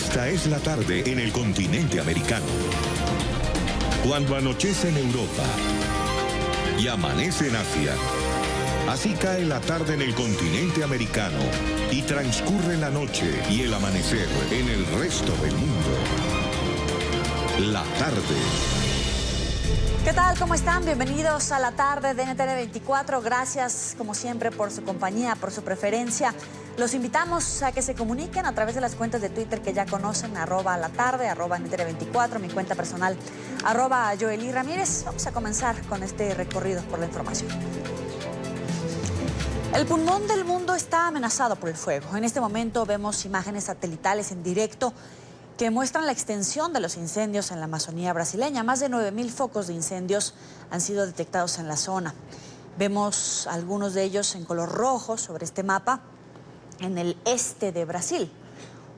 Esta es la tarde en el continente americano. Cuando anochece en Europa y amanece en Asia, así cae la tarde en el continente americano y transcurre la noche y el amanecer en el resto del mundo. La tarde. ¿Qué tal? ¿Cómo están? Bienvenidos a la tarde de NTN 24. Gracias, como siempre, por su compañía, por su preferencia. Los invitamos a que se comuniquen a través de las cuentas de Twitter que ya conocen, @latarde, @NTN 24, mi cuenta personal, @Joely Ramírez. Vamos a comenzar con este recorrido por la información. El pulmón del mundo está amenazado por el fuego. En este momento vemos imágenes satelitales en directo que muestran la extensión de los incendios en la Amazonía brasileña. Más de 9,000 focos de incendios han sido detectados en la zona. Vemos algunos de ellos en color rojo sobre este mapa en el este de Brasil.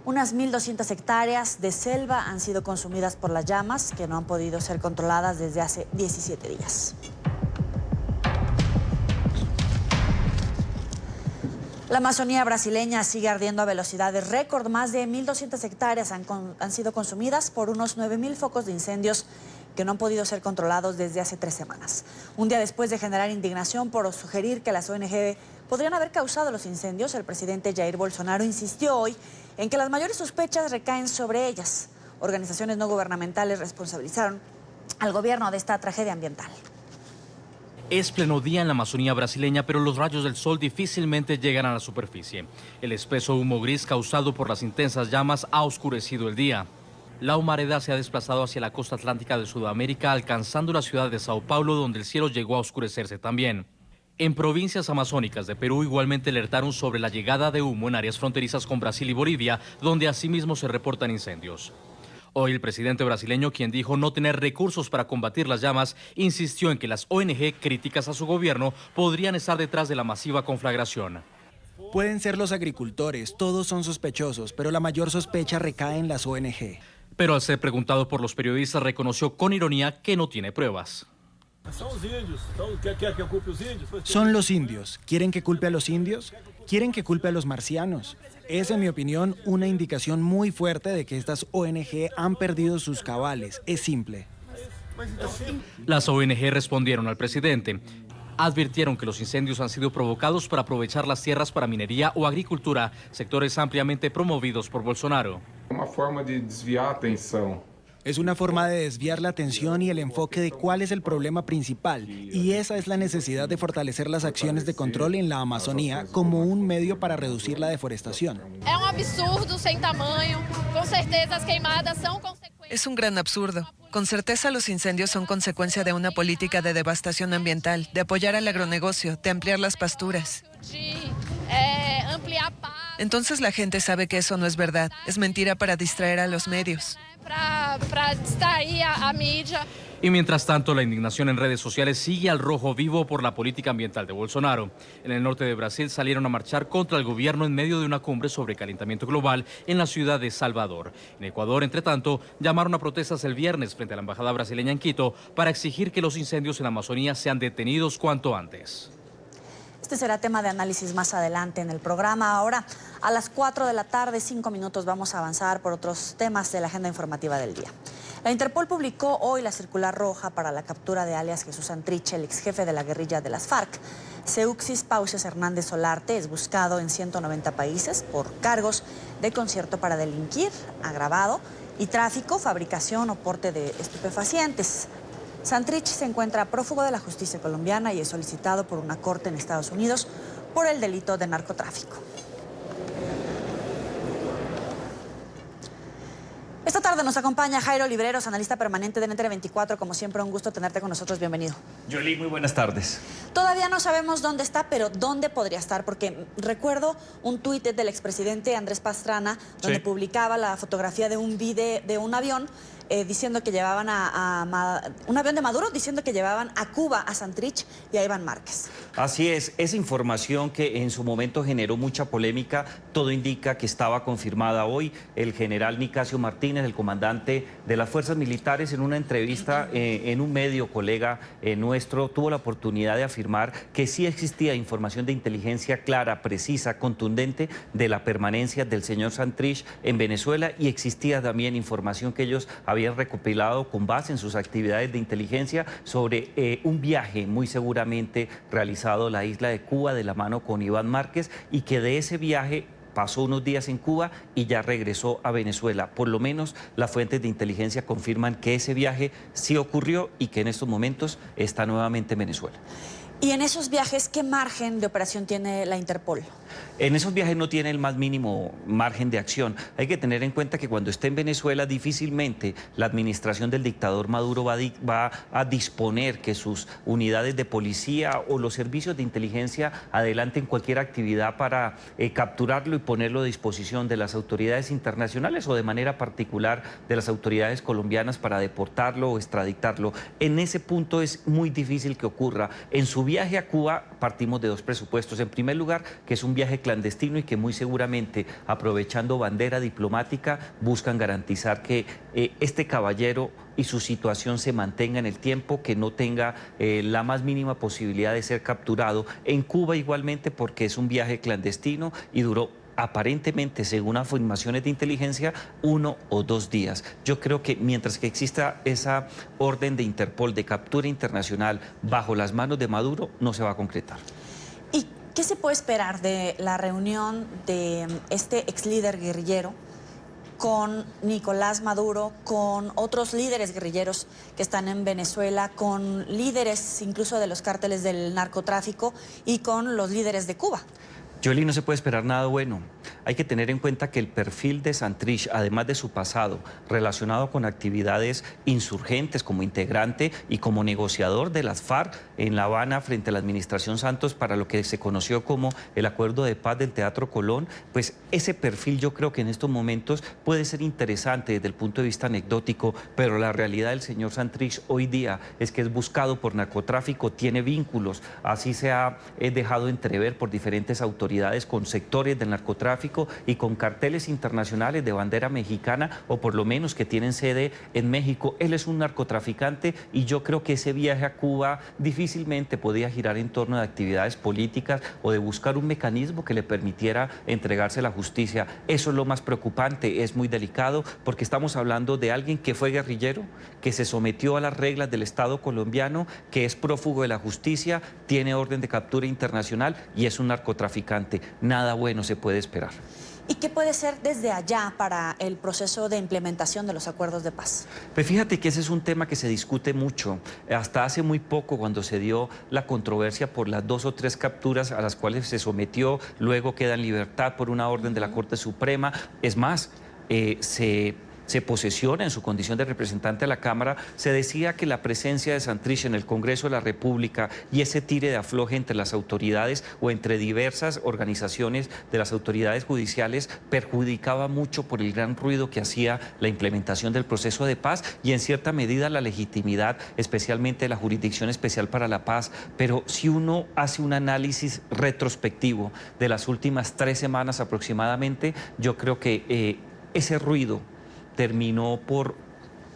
Unas 1,200 hectáreas de selva han sido consumidas por las llamas que no han podido ser controladas desde hace 17 días. La Amazonía brasileña sigue ardiendo a velocidades récord. Más de 1,200 hectáreas han sido consumidas por unos 9,000 focos de incendios que no han podido ser controlados desde hace 3 semanas. Un día después de generar indignación por sugerir que las ONG podrían haber causado los incendios, el presidente Jair Bolsonaro insistió hoy en que las mayores sospechas recaen sobre ellas. Organizaciones no gubernamentales responsabilizaron al gobierno de esta tragedia ambiental. Es pleno día en la Amazonía brasileña, pero los rayos del sol difícilmente llegan a la superficie. El espeso humo gris causado por las intensas llamas ha oscurecido el día. La humareda se ha desplazado hacia la costa atlántica de Sudamérica, alcanzando la ciudad de Sao Paulo, donde el cielo llegó a oscurecerse también. En provincias amazónicas de Perú igualmente alertaron sobre la llegada de humo en áreas fronterizas con Brasil y Bolivia, donde asimismo se reportan incendios. Hoy el presidente brasileño, quien dijo no tener recursos para combatir las llamas, insistió en que las ONG críticas a su gobierno podrían estar detrás de la masiva conflagración. Pueden ser los agricultores, todos son sospechosos, pero la mayor sospecha recae en las ONG. Pero al ser preguntado por los periodistas reconoció con ironía que no tiene pruebas. Son los indios. ¿Quieren que culpe a los indios? ¿Quieren que culpe a los marcianos? Es, en mi opinión, una indicación muy fuerte de que estas ONG han perdido sus cabales. Es simple. Las ONG respondieron al presidente. Advirtieron que los incendios han sido provocados para aprovechar las tierras para minería o agricultura, sectores ampliamente promovidos por Bolsonaro. Una forma de desviar a atención. Es una forma de desviar la atención y el enfoque de cuál es el problema principal, y esa es la necesidad de fortalecer las acciones de control en la Amazonía como un medio para reducir la deforestación. Absurdo sin tamaño, con certeza las queimadas son consecuencias. Es un gran absurdo. Con certeza los incendios son consecuencia de una política de devastación ambiental, de apoyar al agronegocio, de ampliar las pasturas. Entonces la gente sabe que eso no es verdad, es mentira para distraer a los medios. Para distraer a mídia. Y mientras tanto, la indignación en redes sociales sigue al rojo vivo por la política ambiental de Bolsonaro. En el norte de Brasil salieron a marchar contra el gobierno en medio de una cumbre sobre calentamiento global en la ciudad de Salvador. En Ecuador, entre tanto, llamaron a protestas el viernes frente a la embajada brasileña en Quito para exigir que los incendios en la Amazonía sean detenidos cuanto antes. Este será tema de análisis más adelante en el programa. Ahora, a las 4 de la tarde, 5 minutos, vamos a avanzar por otros temas de la agenda informativa del día. La Interpol publicó hoy la circular roja para la captura de alias Jesús Santrich, el ex jefe de la guerrilla de las FARC. Seuxis Pausias Hernández Solarte es buscado en 190 países por cargos de concierto para delinquir, agravado y tráfico, fabricación o porte de estupefacientes. Santrich se encuentra prófugo de la justicia colombiana y es solicitado por una corte en Estados Unidos por el delito de narcotráfico. Esta tarde nos acompaña Jairo Libreros, analista permanente de NTN 24. Como siempre, un gusto tenerte con nosotros. Bienvenido. Joely, muy buenas tardes. Todavía no sabemos dónde está, pero ¿dónde podría estar? Porque recuerdo un tuit del expresidente Andrés Pastrana, donde publicaba la fotografía de un avión diciendo que llevaban un avión de Maduro diciendo que llevaban a Cuba a Santrich y a Iván Márquez. Así es, esa información que en su momento generó mucha polémica, todo indica que estaba confirmada hoy. El general Nicasio Martínez, el comandante de las fuerzas militares, en una entrevista en un medio colega nuestro, tuvo la oportunidad de afirmar que sí existía información de inteligencia clara, precisa, contundente de la permanencia del señor Santrich en Venezuela, y existía también información que ellos habían recopilado con base en sus actividades de inteligencia sobre un viaje muy seguramente realizado a la isla de Cuba de la mano con Iván Márquez, y que de ese viaje pasó unos días en Cuba y ya regresó a Venezuela. Por lo menos las fuentes de inteligencia confirman que ese viaje sí ocurrió y que en estos momentos está nuevamente en Venezuela. ¿Y en esos viajes qué margen de operación tiene la Interpol? En esos viajes no tiene el más mínimo margen de acción. Hay que tener en cuenta que cuando esté en Venezuela difícilmente la administración del dictador Maduro va a disponer que sus unidades de policía o los servicios de inteligencia adelanten cualquier actividad para capturarlo y ponerlo a disposición de las autoridades internacionales o de manera particular de las autoridades colombianas para deportarlo o extraditarlo. En ese punto es muy difícil que ocurra. En su viaje a Cuba partimos de dos presupuestos. En primer lugar, que es un viaje clandestino y que muy seguramente, aprovechando bandera diplomática, buscan garantizar que este caballero y su situación se mantenga en el tiempo, que no tenga la más mínima posibilidad de ser capturado. En Cuba igualmente, porque es un viaje clandestino y duró aparentemente, según afirmaciones de inteligencia, 1 o 2 días. Yo creo que mientras que exista esa orden de Interpol de captura internacional bajo las manos de Maduro, no se va a concretar. ¿Y qué se puede esperar de la reunión de este ex líder guerrillero con Nicolás Maduro, con otros líderes guerrilleros que están en Venezuela, con líderes incluso de los cárteles del narcotráfico y con los líderes de Cuba? Yoli, no se puede esperar nada bueno. Hay que tener en cuenta que el perfil de Santrich, además de su pasado relacionado con actividades insurgentes como integrante y como negociador de las FARC en La Habana frente a la administración Santos para lo que se conoció como el Acuerdo de Paz del Teatro Colón, pues ese perfil yo creo que en estos momentos puede ser interesante desde el punto de vista anecdótico, pero la realidad del señor Santrich hoy día es que es buscado por narcotráfico, tiene vínculos, así se ha dejado entrever por diferentes autoridades con sectores del narcotráfico y con carteles internacionales de bandera mexicana, o por lo menos que tienen sede en México. Él es un narcotraficante y yo creo que ese viaje a Cuba difícilmente podía girar en torno de actividades políticas o de buscar un mecanismo que le permitiera entregarse a la justicia. Eso es lo más preocupante, es muy delicado, porque estamos hablando de alguien que fue guerrillero, que se sometió a las reglas del Estado colombiano, que es prófugo de la justicia, tiene orden de captura internacional y es un narcotraficante. Nada bueno se puede esperar. ¿Y qué puede ser desde allá para el proceso de implementación de los acuerdos de paz? Pues fíjate que ese es un tema que se discute mucho. Hasta hace muy poco, cuando se dio la controversia por las 2 o 3 capturas a las cuales se sometió, luego queda en libertad por una orden de la Corte Suprema. Es más, se posesiona en su condición de representante de la Cámara, se decía que la presencia de Santrich en el Congreso de la República y ese tire de afloje entre las autoridades o entre diversas organizaciones de las autoridades judiciales perjudicaba mucho por el gran ruido que hacía la implementación del proceso de paz y en cierta medida la legitimidad, especialmente de la Jurisdicción Especial para la Paz. Pero si uno hace un análisis retrospectivo de las últimas 3 semanas aproximadamente, yo creo que ese ruido terminó por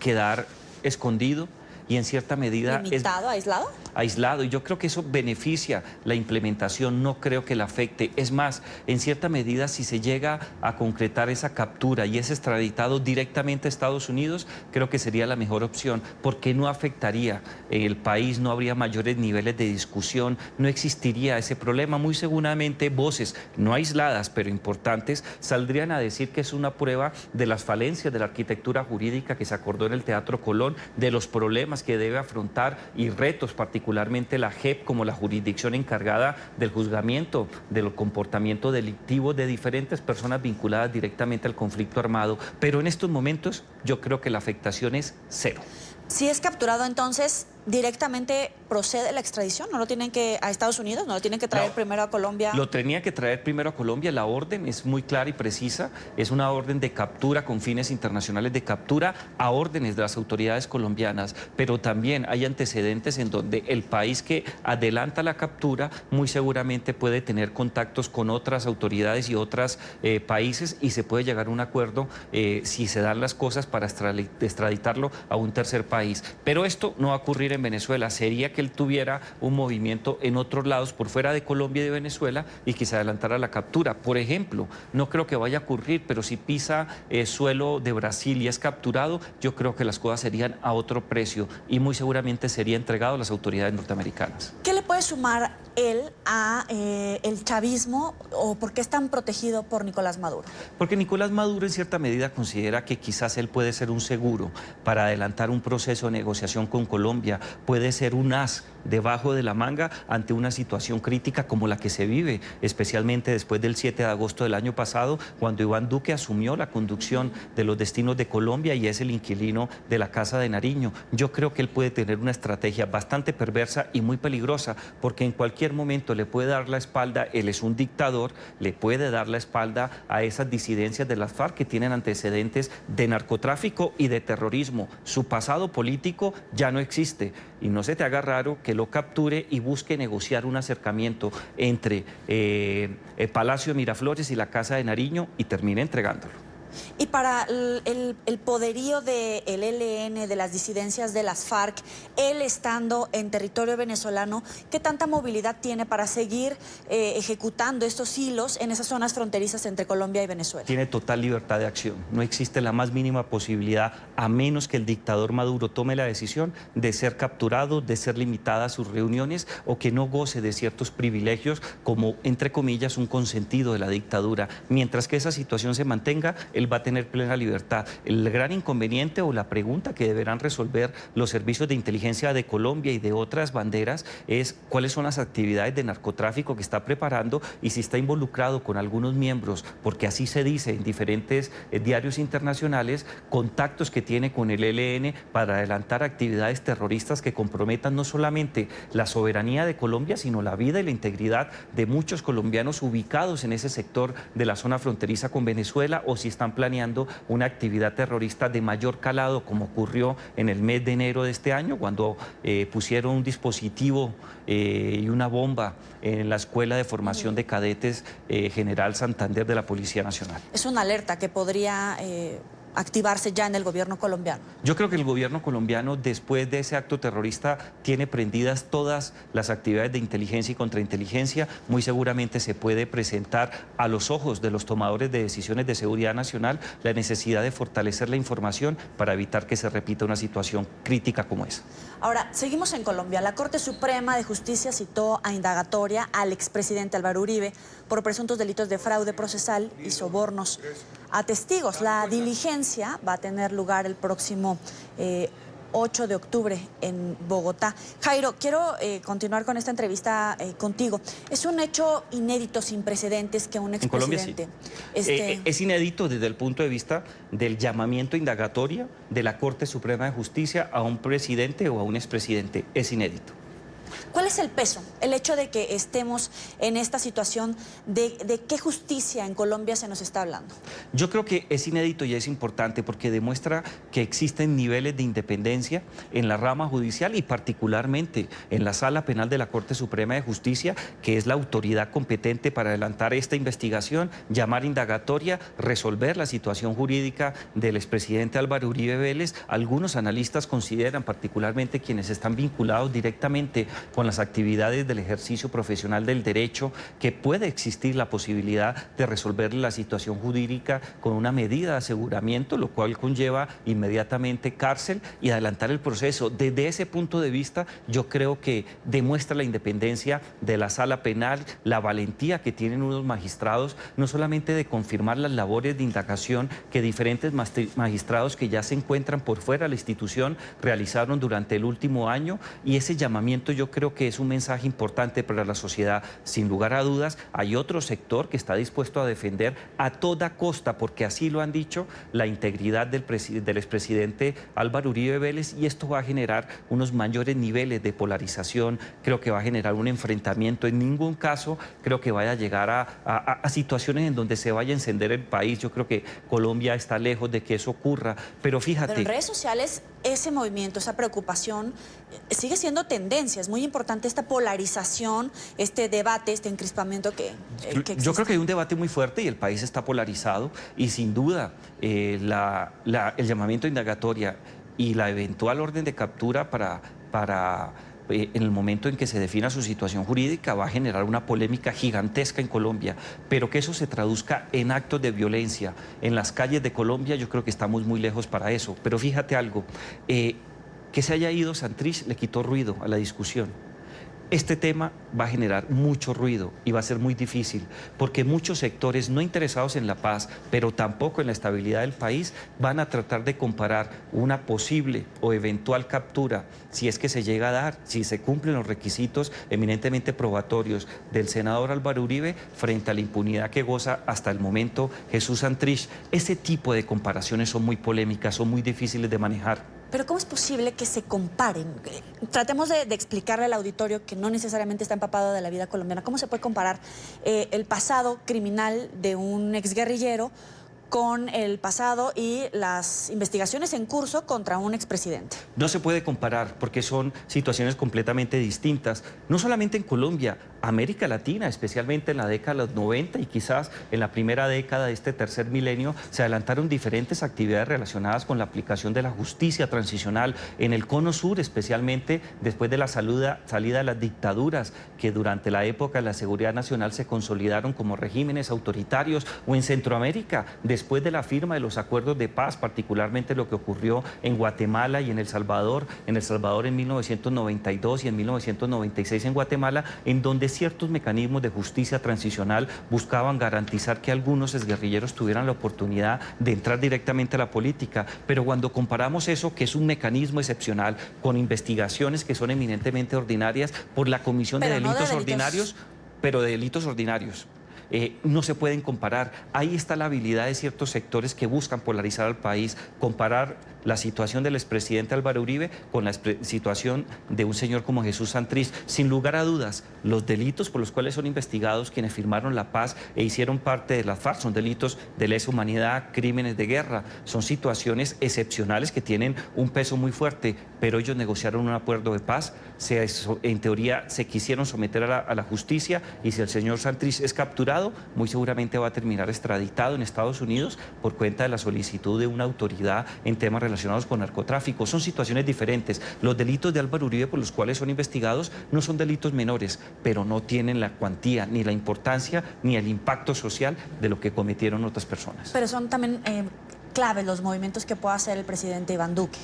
quedar escondido y en cierta medida... ¿Limitado, aislado? Aislado, y yo creo que eso beneficia la implementación, no creo que la afecte. Es más, en cierta medida, si se llega a concretar esa captura y es extraditado directamente a Estados Unidos, creo que sería la mejor opción, porque no afectaría el país, no habría mayores niveles de discusión, no existiría ese problema. Muy seguramente voces, no aisladas, pero importantes, saldrían a decir que es una prueba de las falencias de la arquitectura jurídica que se acordó en el Teatro Colón, de los problemas que debe afrontar y retos particulares, particularmente la JEP como la jurisdicción encargada del juzgamiento del comportamiento delictivo de diferentes personas vinculadas directamente al conflicto armado. Pero en estos momentos yo creo que la afectación es cero. Si es capturado entonces, directamente procede la extradición, no lo tienen que a Estados Unidos, no lo tienen que traer primero a Colombia. Lo tenía que traer primero a Colombia. La orden es muy clara y precisa, es una orden de captura con fines internacionales de captura a órdenes de las autoridades colombianas, pero también hay antecedentes en donde el país que adelanta la captura muy seguramente puede tener contactos con otras autoridades y otros países y se puede llegar a un acuerdo si se dan las cosas para extraditarlo a un tercer país. Pero esto no va a ocurrir en Venezuela, sería que él tuviera un movimiento en otros lados por fuera de Colombia y de Venezuela y que se adelantara la captura. Por ejemplo, no creo que vaya a ocurrir, pero si pisa suelo de Brasil y es capturado, yo creo que las cosas serían a otro precio y muy seguramente sería entregado a las autoridades norteamericanas. ¿Qué le puede sumar él a el chavismo o por qué es tan protegido por Nicolás Maduro? Porque Nicolás Maduro en cierta medida considera que quizás él puede ser un seguro para adelantar un proceso de negociación con Colombia, puede ser un as debajo de la manga ante una situación crítica como la que se vive, especialmente después del 7 de agosto del año pasado, cuando Iván Duque asumió la conducción de los destinos de Colombia y es el inquilino de la Casa de Nariño. Yo creo que él puede tener una estrategia bastante perversa y muy peligrosa, porque en cualquier momento le puede dar la espalda, él es un dictador, le puede dar la espalda a esas disidencias de las FARC que tienen antecedentes de narcotráfico y de terrorismo. Su pasado político ya no existe y no se te haga raro que lo capture y busque negociar un acercamiento entre el Palacio de Miraflores y la Casa de Nariño y termine entregándolo. Y para el poderío del ELN, de las disidencias de las FARC, él estando en territorio venezolano, ¿qué tanta movilidad tiene para seguir ejecutando estos hilos en esas zonas fronterizas entre Colombia y Venezuela? Tiene total libertad de acción. No existe la más mínima posibilidad, a menos que el dictador Maduro tome la decisión de ser capturado, de ser limitada a sus reuniones o que no goce de ciertos privilegios como, entre comillas, un consentido de la dictadura. Mientras que esa situación se mantenga, él va a tener plena libertad. El gran inconveniente o la pregunta que deberán resolver los servicios de inteligencia de Colombia y de otras banderas es cuáles son las actividades de narcotráfico que está preparando y si está involucrado con algunos miembros, porque así se dice en diferentes diarios internacionales, contactos que tiene con el ELN para adelantar actividades terroristas que comprometan no solamente la soberanía de Colombia, sino la vida y la integridad de muchos colombianos ubicados en ese sector de la zona fronteriza con Venezuela, o si están planeando una actividad terrorista de mayor calado, como ocurrió en el mes de enero de este año, cuando pusieron un dispositivo y una bomba en la Escuela de Formación de Cadetes General Santander de la Policía Nacional. Es una alerta que podría activarse ya en el gobierno colombiano. Yo creo que el gobierno colombiano, después de ese acto terrorista, tiene prendidas todas las actividades de inteligencia y contrainteligencia. Muy seguramente se puede presentar a los ojos de los tomadores de decisiones de seguridad nacional la necesidad de fortalecer la información para evitar que se repita una situación crítica como esa. Ahora, seguimos en Colombia. La Corte Suprema de Justicia citó a indagatoria al expresidente Álvaro Uribe por presuntos delitos de fraude procesal y sobornos a testigos. La diligencia va a tener lugar el próximo 8 de octubre en Bogotá. Jairo, quiero continuar con esta entrevista contigo. Es un hecho inédito, sin precedentes, que un expresidente... En Colombia sí. Es inédito desde el punto de vista del llamamiento indagatoria de la Corte Suprema de Justicia a un presidente o a un expresidente. Es inédito. ¿Cuál es el peso? El hecho de que estemos en esta situación, ¿de qué justicia en Colombia se nos está hablando? Yo creo que es inédito y es importante porque demuestra que existen niveles de independencia en la rama judicial y particularmente en la Sala Penal de la Corte Suprema de Justicia, que es la autoridad competente para adelantar esta investigación, llamar indagatoria, resolver la situación jurídica del expresidente Álvaro Uribe Vélez. Algunos analistas consideran, particularmente quienes están vinculados directamente con las actividades del ejercicio profesional del derecho, que puede existir la posibilidad de resolver la situación jurídica con una medida de aseguramiento, lo cual conlleva inmediatamente cárcel y adelantar el proceso. Desde ese punto de vista, yo creo que demuestra la independencia de la Sala Penal, la valentía que tienen unos magistrados, no solamente de confirmar las labores de indagación que diferentes magistrados que ya se encuentran por fuera de la institución realizaron durante el último año, y ese llamamiento yo creo creo que es un mensaje importante para la sociedad. Sin lugar a dudas, hay otro sector que está dispuesto a defender a toda costa, porque así lo han dicho, la integridad del expresidente Álvaro Uribe Vélez, y esto va a generar unos mayores niveles de polarización, creo que va a generar un enfrentamiento. En ningún caso creo que vaya a llegar a situaciones en donde se vaya a encender el país. Yo creo que Colombia está lejos de que eso ocurra, pero fíjate... Pero en redes sociales ese movimiento, esa preocupación sigue siendo tendencia. Es muy importante esta polarización, este debate, este encrispamiento que existe. Yo creo que hay un debate muy fuerte y el país está polarizado, y sin duda el llamamiento a indagatoria y la eventual orden de captura en el momento en que se defina su situación jurídica va a generar una polémica gigantesca en Colombia, pero que eso se traduzca en actos de violencia en las calles de Colombia, yo creo que estamos muy lejos para eso. Pero fíjate algo, que se haya ido Santrich le quitó ruido a la discusión. Este tema va a generar mucho ruido y va a ser muy difícil, porque muchos sectores no interesados en la paz, pero tampoco en la estabilidad del país, van a tratar de comparar una posible o eventual captura, si es que se llega a dar, si se cumplen los requisitos eminentemente probatorios del senador Álvaro Uribe, frente a la impunidad que goza hasta el momento Jesús Santrich. Ese tipo de comparaciones son muy polémicas, son muy difíciles de manejar. Pero ¿cómo es posible que se comparen? Tratemos de explicarle al auditorio que no necesariamente está empapado de la vida colombiana. ¿Cómo se puede comparar el pasado criminal de un exguerrillero con el pasado y las investigaciones en curso contra un expresidente? No se puede comparar porque son situaciones completamente distintas, no solamente en Colombia, América Latina, especialmente en la década de los 90 y quizás en la primera década de este tercer milenio, se adelantaron diferentes actividades relacionadas con la aplicación de la justicia transicional en el Cono Sur, especialmente después de la salida de las dictaduras que durante la época de la seguridad nacional se consolidaron como regímenes autoritarios, o en Centroamérica, después de la firma de los acuerdos de paz, particularmente lo que ocurrió en Guatemala y en El Salvador en 1992 y en 1996 en Guatemala, en donde ciertos mecanismos de justicia transicional buscaban garantizar que algunos exguerrilleros tuvieran la oportunidad de entrar directamente a la política. Pero cuando comparamos eso, que es un mecanismo excepcional, con investigaciones que son eminentemente ordinarias por la Comisión de Delitos Ordinarios, pero de delitos ordinarios, no se pueden comparar. Ahí está la habilidad de ciertos sectores que buscan polarizar al país, comparar la situación del expresidente Álvaro Uribe con la situación de un señor como Jesús Santrich. Sin lugar a dudas, los delitos por los cuales son investigados quienes firmaron la paz e hicieron parte de las FARC son delitos de lesa humanidad, crímenes de guerra, son situaciones excepcionales que tienen un peso muy fuerte, pero ellos negociaron un acuerdo de paz, en teoría se quisieron someter a la justicia, y si el señor Santrich es capturado, muy seguramente va a terminar extraditado en Estados Unidos por cuenta de la solicitud de una autoridad en temas relacionados con narcotráfico. Son situaciones diferentes. Los delitos de Álvaro Uribe por los cuales son investigados no son delitos menores, pero no tienen la cuantía, ni la importancia, ni el impacto social de lo que cometieron otras personas. Pero son también claves los movimientos que pueda hacer el presidente Iván Duque.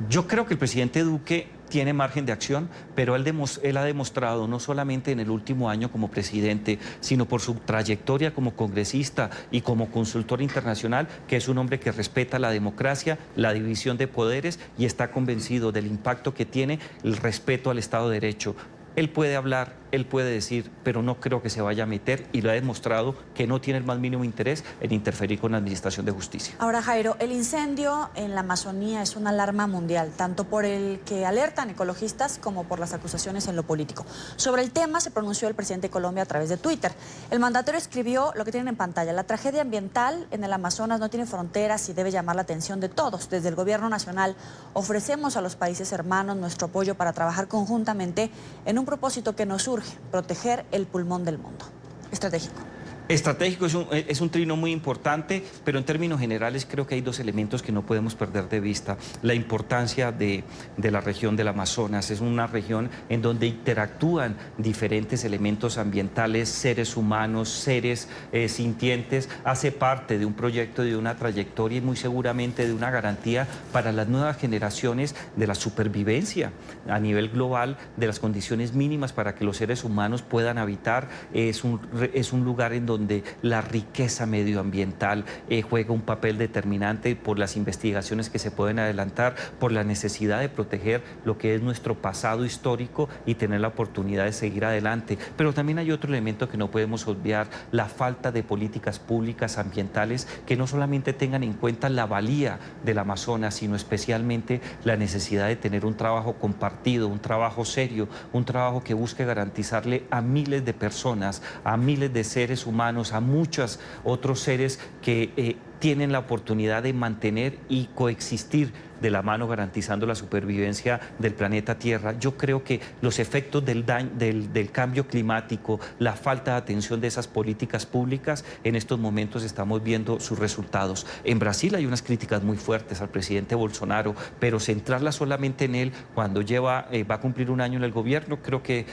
Yo creo que el presidente Duque tiene margen de acción, pero él ha demostrado, no solamente en el último año como presidente, sino por su trayectoria como congresista y como consultor internacional, que es un hombre que respeta la democracia, la división de poderes, y está convencido del impacto que tiene el respeto al Estado de Derecho. Él puede hablar, él puede decir, pero no creo que se vaya a meter, y lo ha demostrado que no tiene el más mínimo interés en interferir con la administración de justicia. Ahora, Jairo, el incendio en la Amazonía es una alarma mundial, tanto por el que alertan ecologistas como por las acusaciones en lo político. Sobre el tema se pronunció el presidente de Colombia a través de Twitter. El mandatario escribió lo que tienen en pantalla: la tragedia ambiental en el Amazonas no tiene fronteras y debe llamar la atención de todos. Desde el gobierno nacional ofrecemos a los países hermanos nuestro apoyo para trabajar conjuntamente en un propósito que nos urge: proteger el pulmón del mundo. Estratégico. Estratégico es un trino muy importante, pero en términos generales creo que hay dos elementos que no podemos perder de vista. La importancia de la región del Amazonas. Es una región en donde interactúan diferentes elementos ambientales, seres humanos, seres sintientes. Hace parte de un proyecto, de una trayectoria y muy seguramente de una garantía para las nuevas generaciones de la supervivencia a nivel global, de las condiciones mínimas para que los seres humanos puedan habitar. Es un lugar en donde donde la riqueza medioambiental juega un papel determinante por las investigaciones que se pueden adelantar, por la necesidad de proteger lo que es nuestro pasado histórico y tener la oportunidad de seguir adelante. Pero también hay otro elemento que no podemos obviar, la falta de políticas públicas ambientales que no solamente tengan en cuenta la valía del Amazonas, sino especialmente la necesidad de tener un trabajo compartido, un trabajo serio, un trabajo que busque garantizarle a miles de personas, a miles de seres humanos, a muchos otros seres que tienen la oportunidad de mantener y coexistir de la mano, garantizando la supervivencia del planeta Tierra. Yo creo que los efectos del cambio climático, la falta de atención de esas políticas públicas, en estos momentos estamos viendo sus resultados. En Brasil hay unas críticas muy fuertes al presidente Bolsonaro, pero centrarlas solamente en él cuando va a cumplir un año en el gobierno, creo que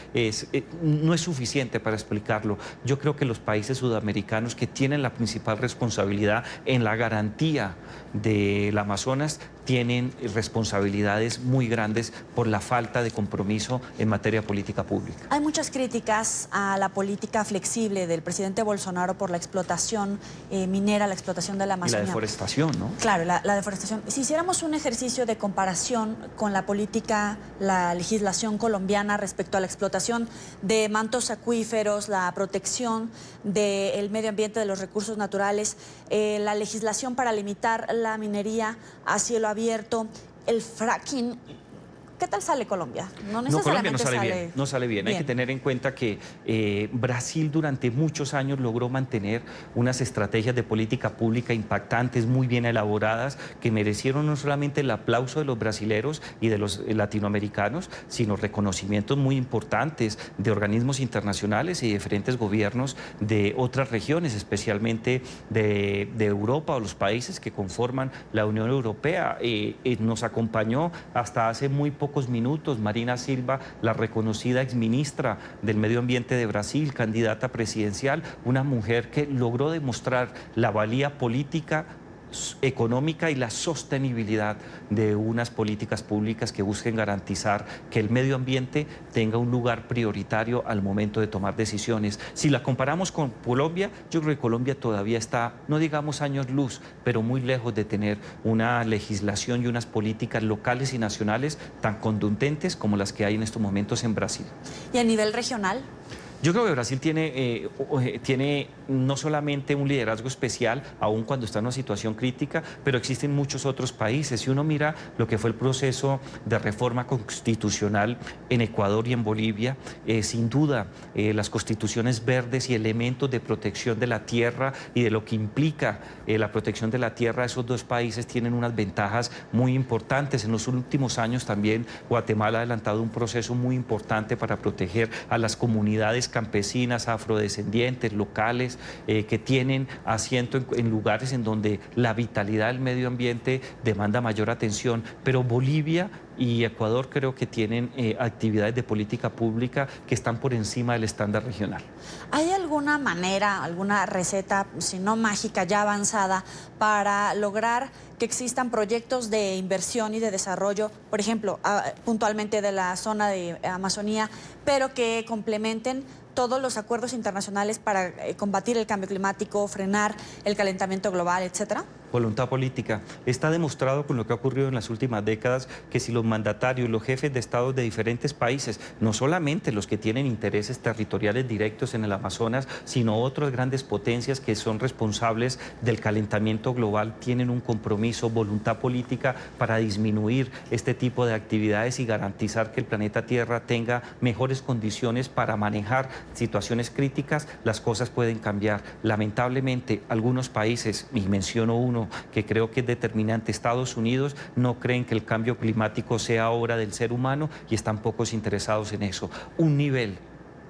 no es suficiente para explicarlo. Yo creo que los países sudamericanos que tienen la principal responsabilidad en la garantía del Amazonas tienen responsabilidades muy grandes por la falta de compromiso en materia de política pública. Hay muchas críticas a la política flexible del presidente Bolsonaro por la explotación minera, la explotación de la Amazonia. Y la deforestación, ¿no? Claro, la deforestación. Si hiciéramos un ejercicio de comparación con la política, la legislación colombiana respecto a la explotación de mantos acuíferos, la protección del medio ambiente, de los recursos naturales, la legislación para limitar la minería a cielo abierto, el fracking, ¿qué tal sale Colombia? No, Colombia no sale bien. Hay que tener en cuenta que Brasil durante muchos años logró mantener unas estrategias de política pública impactantes, muy bien elaboradas, que merecieron no solamente el aplauso de los brasileros y de los latinoamericanos, sino reconocimientos muy importantes de organismos internacionales y de diferentes gobiernos de otras regiones, especialmente de Europa o los países que conforman la Unión Europea. Nos acompañó hasta hace muy pocos minutos Marina Silva, la reconocida exministra del Medio Ambiente de Brasil, candidata presidencial, una mujer que logró demostrar la valía política, económica y la sostenibilidad de unas políticas públicas que busquen garantizar que el medio ambiente tenga un lugar prioritario al momento de tomar decisiones. Si la comparamos con Colombia, yo creo que Colombia todavía está, no digamos años luz, pero muy lejos de tener una legislación y unas políticas locales y nacionales tan contundentes como las que hay en estos momentos en Brasil. ¿Y a nivel regional? Yo creo que Brasil tiene no solamente un liderazgo especial, aun cuando está en una situación crítica, pero existen muchos otros países. Si uno mira lo que fue el proceso de reforma constitucional en Ecuador y en Bolivia, sin duda las constituciones verdes y elementos de protección de la tierra y de lo que implica la protección de la tierra, esos dos países tienen unas ventajas muy importantes. En los últimos años también Guatemala ha adelantado un proceso muy importante para proteger a las comunidades campesinas, afrodescendientes, locales, que tienen asiento en lugares en donde la vitalidad del medio ambiente demanda mayor atención. Pero Bolivia y Ecuador creo que tienen actividades de política pública que están por encima del estándar regional. ¿Hay alguna manera, alguna receta, si no mágica, ya avanzada, para lograr que existan proyectos de inversión y de desarrollo, por ejemplo, puntualmente de la zona de Amazonía, pero que complementen todos los acuerdos internacionales para combatir el cambio climático, frenar el calentamiento global, etcétera? Voluntad política. Está demostrado con lo que ha ocurrido en las últimas décadas que si los mandatarios, los jefes de Estado de diferentes países, no solamente los que tienen intereses territoriales directos en el Amazonas, sino otras grandes potencias que son responsables del calentamiento global, tienen un compromiso, voluntad política para disminuir este tipo de actividades y garantizar que el planeta Tierra tenga mejores condiciones para manejar situaciones críticas, las cosas pueden cambiar. Lamentablemente, algunos países, y menciono uno que creo que es determinante, Estados Unidos, no creen que el cambio climático sea obra del ser humano y están pocos interesados en eso. Un nivel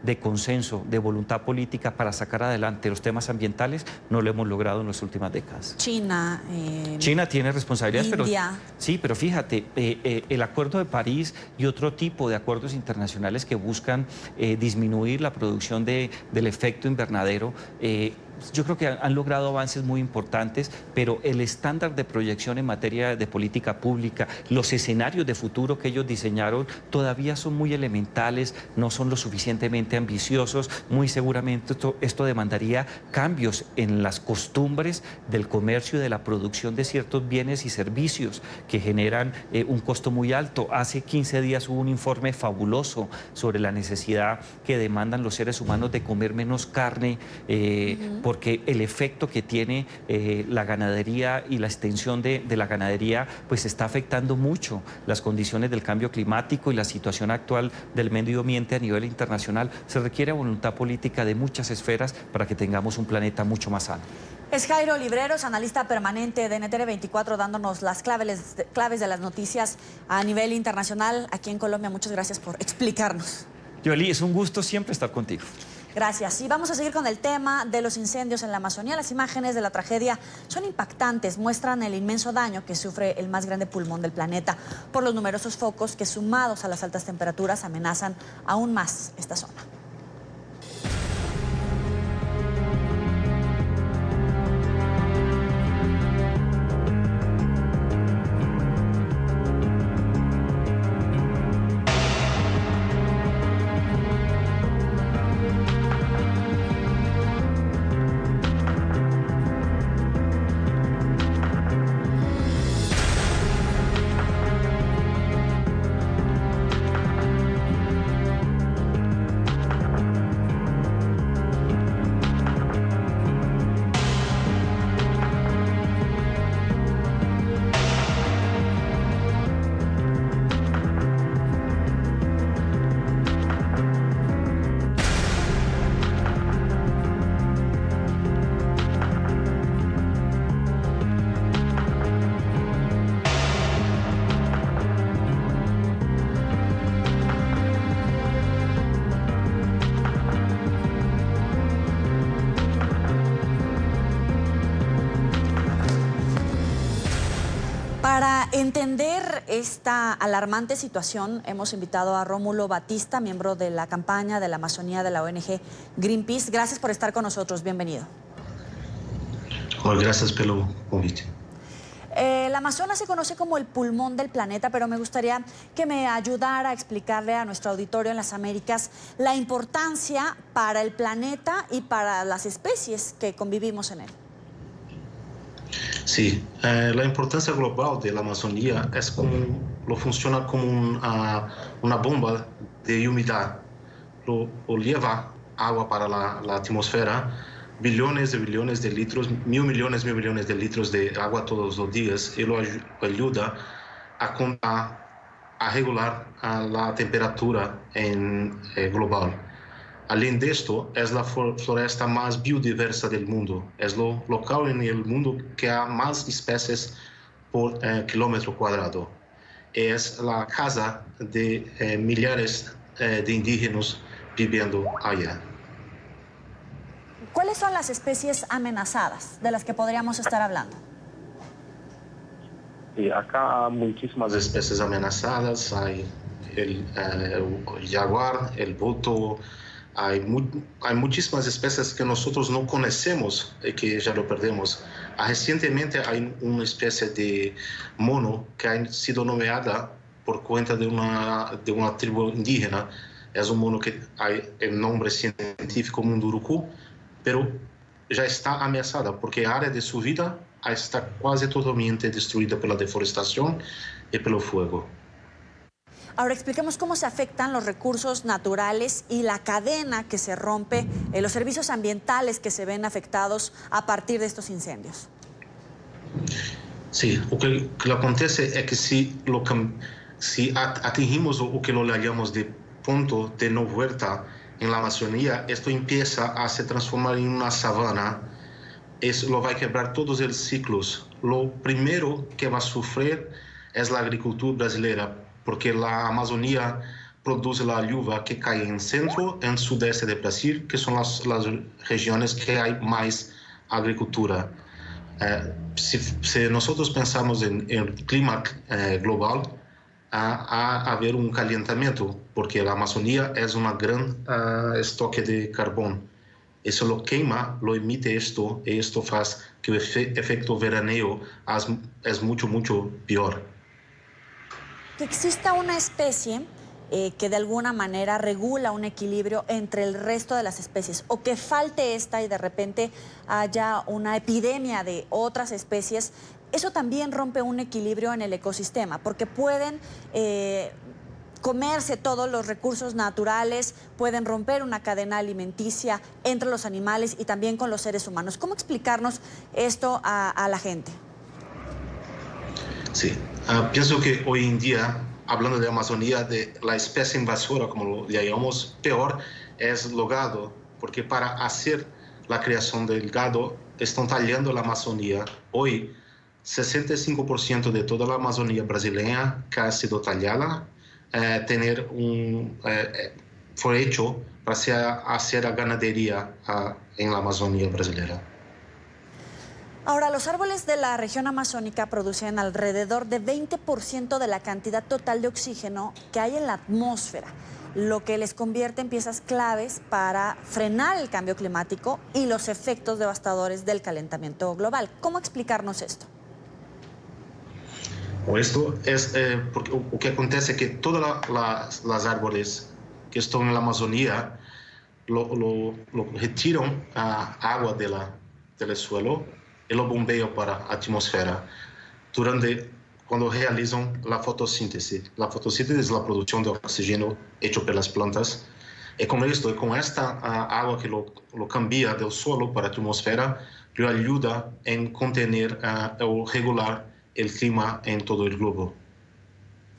de consenso, de voluntad política para sacar adelante los temas ambientales no lo hemos logrado en las últimas décadas. China tiene responsabilidades, India. pero fíjate, el Acuerdo de París y otro tipo de acuerdos internacionales que buscan disminuir la producción del efecto invernadero yo creo que han logrado avances muy importantes, pero el estándar de proyección en materia de política pública, los escenarios de futuro que ellos diseñaron todavía son muy elementales, no son lo suficientemente ambiciosos. Muy seguramente esto demandaría cambios en las costumbres del comercio y de la producción de ciertos bienes y servicios que generan un costo muy alto. Hace 15 días hubo un informe fabuloso sobre la necesidad que demandan los seres humanos de comer menos carne, porque el efecto que tiene la ganadería y la extensión de la ganadería pues está afectando mucho las condiciones del cambio climático y la situación actual del medio ambiente a nivel internacional. Se requiere voluntad política de muchas esferas para que tengamos un planeta mucho más sano. Es Jairo Libreros, analista permanente de NTN 24, dándonos las claves de las noticias a nivel internacional aquí en Colombia. Muchas gracias por explicarnos. Joely, es un gusto siempre estar contigo. Gracias. Y vamos a seguir con el tema de los incendios en la Amazonía. Las imágenes de la tragedia son impactantes, muestran el inmenso daño que sufre el más grande pulmón del planeta por los numerosos focos que, sumados a las altas temperaturas, amenazan aún más esta zona. Para entender esta alarmante situación, hemos invitado a Rómulo Batista, miembro de la campaña de la Amazonía de la ONG Greenpeace. Gracias por estar con nosotros. Bienvenido. Gracias por el convite. El Amazonas se conoce como el pulmón del planeta, pero me gustaría que me ayudara a explicarle a nuestro auditorio en las Américas la importancia para el planeta y para las especies que convivimos en él. Sí, la importancia global de la Amazonía es como lo funciona como una bomba de humedad. Lo lleva agua para la atmósfera, billones de litros, mil millones de litros de agua todos los días, y lo ayuda a regular la temperatura global. Além de esto, es la floresta más biodiversa del mundo. Es lo local en el mundo que hay más especies por kilómetro cuadrado. Es la casa de millares de indígenas viviendo allá. ¿Cuáles son las especies amenazadas de las que podríamos estar hablando? Acá hay muchísimas especies amenazadas. Hay el jaguar, el boto. Hay muchísimas especies que nosotros no conocemos y que ya lo perdemos. Recientemente hay una especie de mono que ha sido nombrada por cuenta de una tribu indígena. Es un mono que hay el nombre científico mundurucú, pero ya está amenazada porque el área de su vida está casi totalmente destruida por la deforestación y por el fuego. Ahora expliquemos cómo se afectan los recursos naturales y la cadena que se rompe, los servicios ambientales que se ven afectados a partir de estos incendios. Sí, lo que acontece es que si atingimos lo que lo llamamos de punto de no vuelta en la Amazonía, esto empieza a se transformar en una sabana. Lo va a quebrar todos los ciclos. Lo primero que va a sufrir es la agricultura brasileña, porque la Amazonía produce la lluvia que cae en centro y en sudeste de Brasil, que son las regiones que hay más agricultura. Si nosotros pensamos en el clima global, a haber un calentamiento, porque la Amazonía es un gran estoque de carbón. Eso lo quema, lo emite esto, y esto hace que el efecto veraneo es mucho, mucho peor. Que exista una especie que de alguna manera regula un equilibrio entre el resto de las especies, o que falte esta y de repente haya una epidemia de otras especies, eso también rompe un equilibrio en el ecosistema, porque pueden comerse todos los recursos naturales, pueden romper una cadena alimenticia entre los animales y también con los seres humanos. ¿Cómo explicarnos esto a la gente? Sí, pienso que hoy en día, hablando de Amazonía, de la especie invasora, como lo llamamos, peor es el gado, porque para hacer la creación del gado están tallando la Amazonía. Hoy, 65% de toda la Amazonía brasileña que ha sido tallada, fue hecho para hacer la ganadería en la Amazonía brasileña. Ahora, los árboles de la región amazónica producen alrededor de 20% de la cantidad total de oxígeno que hay en la atmósfera, lo que les convierte en piezas claves para frenar el cambio climático y los efectos devastadores del calentamiento global. ¿Cómo explicarnos esto? Esto es porque lo que acontece es que todas las árboles que están en la Amazonía lo retiran agua del suelo y lo bombean para la atmósfera cuando realizan la fotosíntesis. La fotosíntesis es la producción de oxígeno hecho por las plantas. Y con esta agua que lo cambia del suelo para la atmósfera, lo ayuda en contener o regular el clima en todo el globo.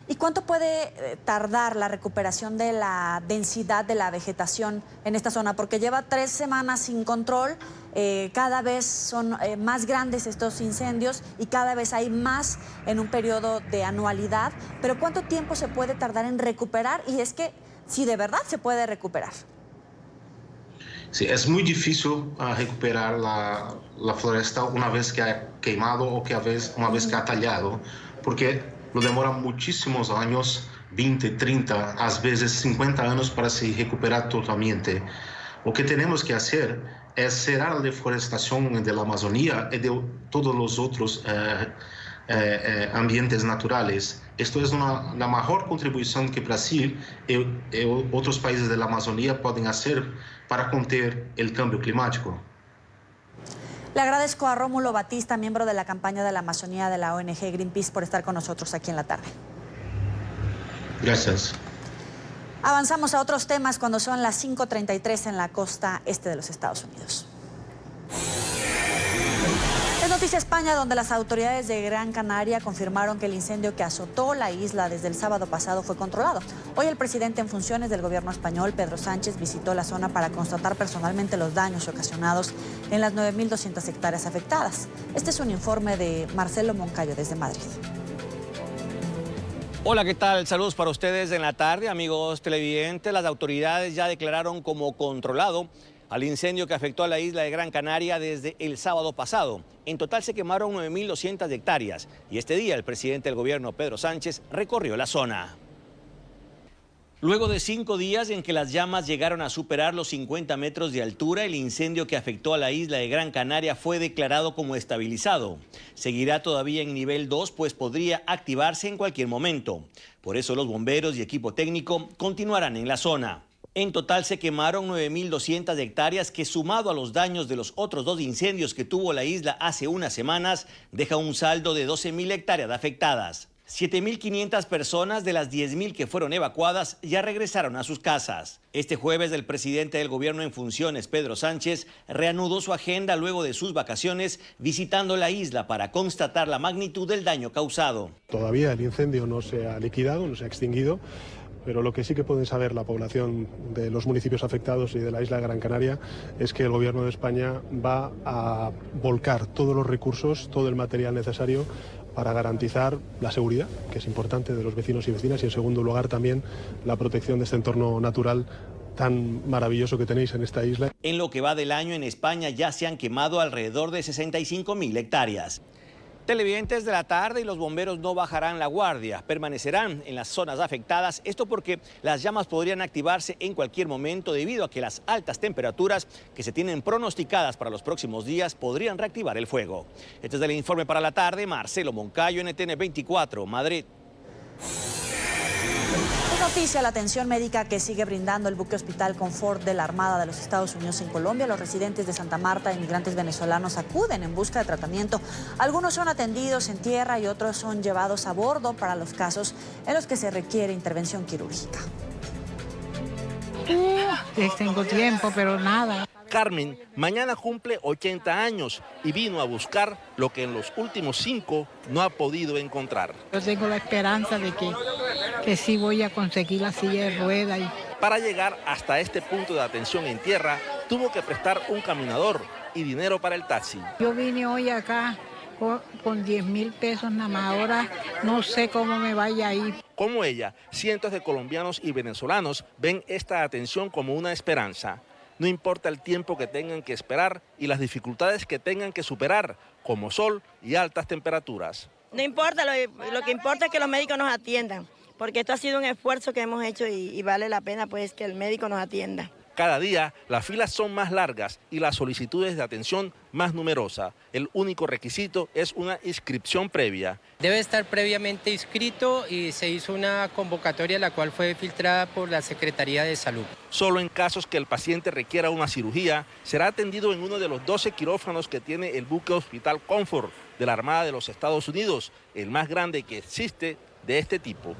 ¿Y cuánto puede tardar la recuperación de la densidad de la vegetación en esta zona? Porque lleva 3 semanas sin control, cada vez son más grandes estos incendios y cada vez hay más en un periodo de anualidad. Pero ¿cuánto tiempo se puede tardar en recuperar? Y es que si de verdad se puede recuperar. Sí, es muy difícil recuperar la floresta una vez que ha quemado o una vez que ha tallado, porque lo demora muchísimos años, 20, 30, a veces 50 años para se recuperar totalmente. Lo que tenemos que hacer es cerrar la deforestación de la Amazonía y de todos los otros ambientes naturales. Esto es la mejor contribución que Brasil y otros países de la Amazonía pueden hacer para conter el cambio climático. Le agradezco a Rómulo Batista, miembro de la campaña de la Amazonía de la ONG Greenpeace, por estar con nosotros aquí en la tarde. Gracias. Avanzamos a otros temas cuando son las 5:33 en la costa este de los Estados Unidos. Es noticia España, donde las autoridades de Gran Canaria confirmaron que el incendio que azotó la isla desde el sábado pasado fue controlado. Hoy el presidente en funciones del gobierno español, Pedro Sánchez, visitó la zona para constatar personalmente los daños ocasionados en las 9.200 hectáreas afectadas. Este es un informe de Marcelo Moncayo desde Madrid. Hola, ¿qué tal? Saludos para ustedes en la tarde, amigos televidentes. Las autoridades ya declararon como controlado al incendio que afectó a la isla de Gran Canaria desde el sábado pasado. En total se quemaron 9.200 hectáreas y este día el presidente del gobierno, Pedro Sánchez, recorrió la zona. Luego de 5 días en que las llamas llegaron a superar los 50 metros de altura, el incendio que afectó a la isla de Gran Canaria fue declarado como estabilizado. Seguirá todavía en nivel 2, pues podría activarse en cualquier momento. Por eso los bomberos y equipo técnico continuarán en la zona. En total se quemaron 9.200 hectáreas que, sumado a los daños de los otros 2 incendios que tuvo la isla hace unas semanas, deja un saldo de 12.000 hectáreas afectadas. 7.500 personas de las 10.000 que fueron evacuadas ya regresaron a sus casas. Este jueves el presidente del gobierno en funciones, Pedro Sánchez, reanudó su agenda luego de sus vacaciones, visitando la isla para constatar la magnitud del daño causado. Todavía el incendio no se ha liquidado, no se ha extinguido, pero lo que sí que pueden saber la población de los municipios afectados y de la isla de Gran Canaria es que el gobierno de España va a volcar todos los recursos, todo el material necesario para garantizar la seguridad, que es importante, de los vecinos y vecinas, y en segundo lugar también la protección de este entorno natural tan maravilloso que tenéis en esta isla. En lo que va del año en España ya se han quemado alrededor de 65.000 hectáreas. Televidentes de la tarde, y los bomberos no bajarán la guardia, permanecerán en las zonas afectadas. Esto porque las llamas podrían activarse en cualquier momento debido a que las altas temperaturas que se tienen pronosticadas para los próximos días podrían reactivar el fuego. Este es el informe para la tarde. Marcelo Moncayo, NTN 24, Madrid. Noticia la atención médica que sigue brindando el buque hospital Confort de la Armada de los Estados Unidos en Colombia. Los residentes de Santa Marta, inmigrantes venezolanos, acuden en busca de tratamiento. Algunos son atendidos en tierra y otros son llevados a bordo para los casos en los que se requiere intervención quirúrgica. Tengo tiempo, pero nada. Carmen mañana cumple 80 años y vino a buscar lo que en los últimos 5 no ha podido encontrar. Yo tengo la esperanza de que sí voy a conseguir la silla de ruedas. Para llegar hasta este punto de atención en tierra, tuvo que prestar un caminador y dinero para el taxi. Yo vine hoy acá con 10.000 pesos nada más. Ahora no sé cómo me vaya a ir. Como ella, cientos de colombianos y venezolanos ven esta atención como una esperanza. No importa el tiempo que tengan que esperar y las dificultades que tengan que superar, como sol y altas temperaturas. No importa, lo que importa es que los médicos nos atiendan, porque esto ha sido un esfuerzo que hemos hecho y vale la pena pues que el médico nos atienda. Cada día las filas son más largas y las solicitudes de atención más numerosas. El único requisito es una inscripción previa. Debe estar previamente inscrito y se hizo una convocatoria la cual fue filtrada por la Secretaría de Salud. Solo en casos que el paciente requiera una cirugía, será atendido en uno de los 12 quirófanos que tiene el buque hospital Confort de la Armada de los Estados Unidos, el más grande que existe de este tipo.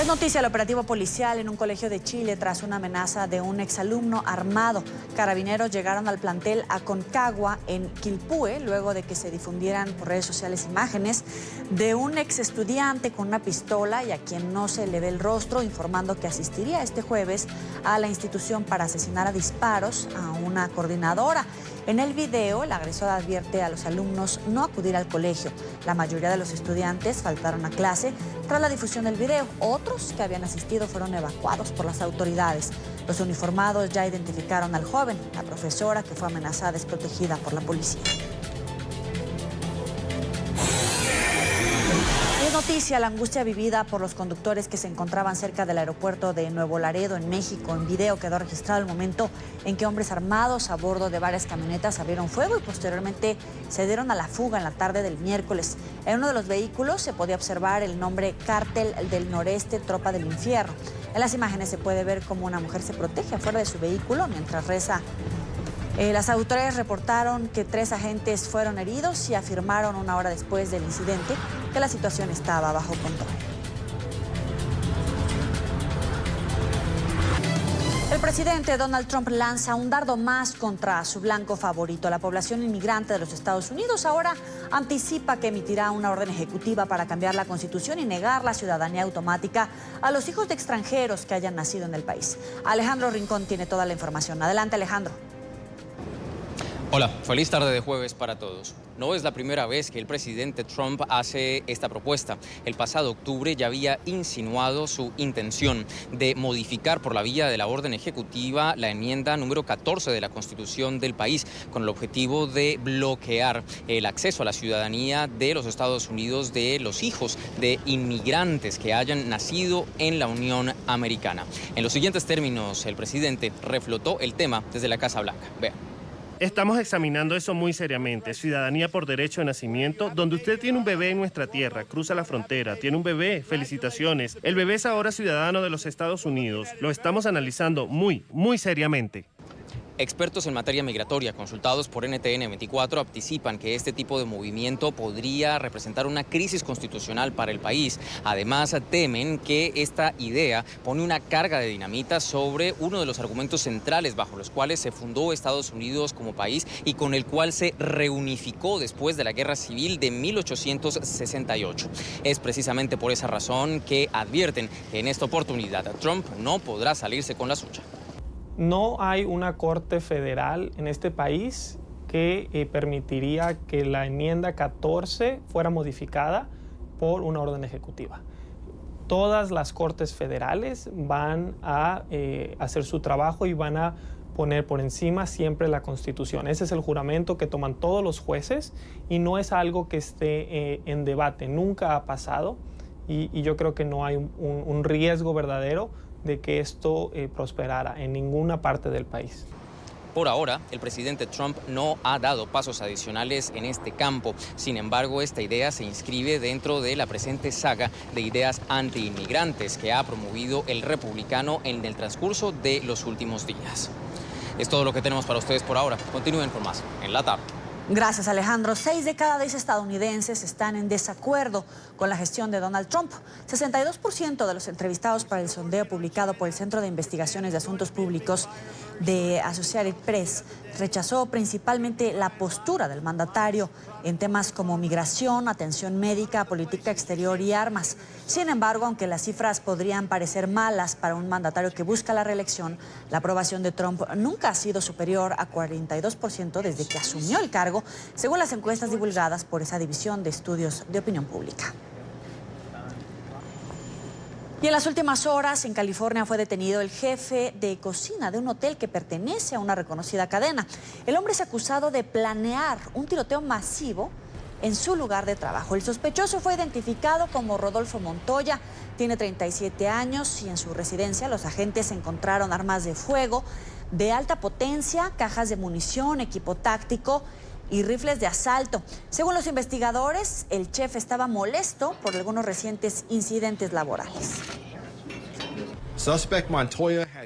Es noticia el operativo policial en un colegio de Chile tras una amenaza de un exalumno armado. Carabineros llegaron al plantel Aconcagua en Quilpué luego de que se difundieran por redes sociales imágenes de un ex estudiante con una pistola y a quien no se le ve el rostro, informando que asistiría este jueves a la institución para asesinar a disparos a una coordinadora. En el video, el agresor advierte a los alumnos no acudir al colegio. La mayoría de los estudiantes faltaron a clase tras la difusión del video. Otros que habían asistido fueron evacuados por las autoridades. Los uniformados ya identificaron al joven. La profesora que fue amenazada es protegida por la policía. Es noticia la angustia vivida por los conductores que se encontraban cerca del aeropuerto de Nuevo Laredo, en México. En video quedó registrado el momento en que hombres armados a bordo de varias camionetas abrieron fuego y posteriormente se dieron a la fuga en la tarde del miércoles. En uno de los vehículos se podía observar el nombre Cártel del Noreste, Tropa del Infierno. En las imágenes se puede ver cómo una mujer se protege afuera de su vehículo mientras reza. Las autoridades reportaron que 3 agentes fueron heridos y afirmaron una hora después del incidente que la situación estaba bajo control. El presidente Donald Trump lanza un dardo más contra su blanco favorito. La población inmigrante de los Estados Unidos ahora anticipa que emitirá una orden ejecutiva para cambiar la Constitución y negar la ciudadanía automática a los hijos de extranjeros que hayan nacido en el país. Alejandro Rincón tiene toda la información. Adelante, Alejandro. Hola, feliz tarde de jueves para todos. No es la primera vez que el presidente Trump hace esta propuesta. El pasado octubre ya había insinuado su intención de modificar por la vía de la orden ejecutiva la enmienda número 14 de la Constitución del país, con el objetivo de bloquear el acceso a la ciudadanía de los Estados Unidos de los hijos de inmigrantes que hayan nacido en la Unión Americana. En los siguientes términos, el presidente reflotó el tema desde la Casa Blanca. Vean. Estamos examinando eso muy seriamente. Ciudadanía por derecho de nacimiento, donde usted tiene un bebé en nuestra tierra, cruza la frontera, tiene un bebé, felicitaciones. El bebé es ahora ciudadano de los Estados Unidos. Lo estamos analizando muy seriamente. Expertos en materia migratoria consultados por NTN 24 anticipan que este tipo de movimiento podría representar una crisis constitucional para el país. Además, temen que esta idea pone una carga de dinamita sobre uno de los argumentos centrales bajo los cuales se fundó Estados Unidos como país y con el cual se reunificó después de la Guerra Civil de 1868. Es precisamente por esa razón que advierten que en esta oportunidad Trump no podrá salirse con la suya. No hay una corte federal en este país que permitiría que la enmienda 14 fuera modificada por una orden ejecutiva. Todas las cortes federales van a hacer su trabajo y van a poner por encima siempre la Constitución. Ese es el juramento que toman todos los jueces y no es algo que esté en debate. Nunca ha pasado y yo creo que no hay un riesgo verdadero de que esto prosperara en ninguna parte del país. Por ahora, el presidente Trump no ha dado pasos adicionales en este campo. Sin embargo, esta idea se inscribe dentro de la presente saga de ideas anti-inmigrantes que ha promovido el republicano en el transcurso de los últimos días. Es todo lo que tenemos para ustedes por ahora. Continúen con más en la tarde. Gracias, Alejandro. 6 de cada 10 estadounidenses están en desacuerdo con la gestión de Donald Trump. 62% de los entrevistados para el sondeo publicado por el Centro de Investigaciones de Asuntos Públicos de Associated Press rechazó principalmente la postura del mandatario en temas como migración, atención médica, política exterior y armas. Sin embargo, aunque las cifras podrían parecer malas para un mandatario que busca la reelección, la aprobación de Trump nunca ha sido superior a 42% desde que asumió el cargo, según las encuestas divulgadas por esa división de estudios de opinión pública. Y en las últimas horas, en California, fue detenido el jefe de cocina de un hotel que pertenece a una reconocida cadena. El hombre es acusado de planear un tiroteo masivo en su lugar de trabajo. El sospechoso fue identificado como Rodolfo Montoya, tiene 37 años y en su residencia los agentes encontraron armas de fuego de alta potencia, cajas de munición, equipo táctico y rifles de asalto. Según los investigadores, el chef estaba molesto por algunos recientes incidentes laborales.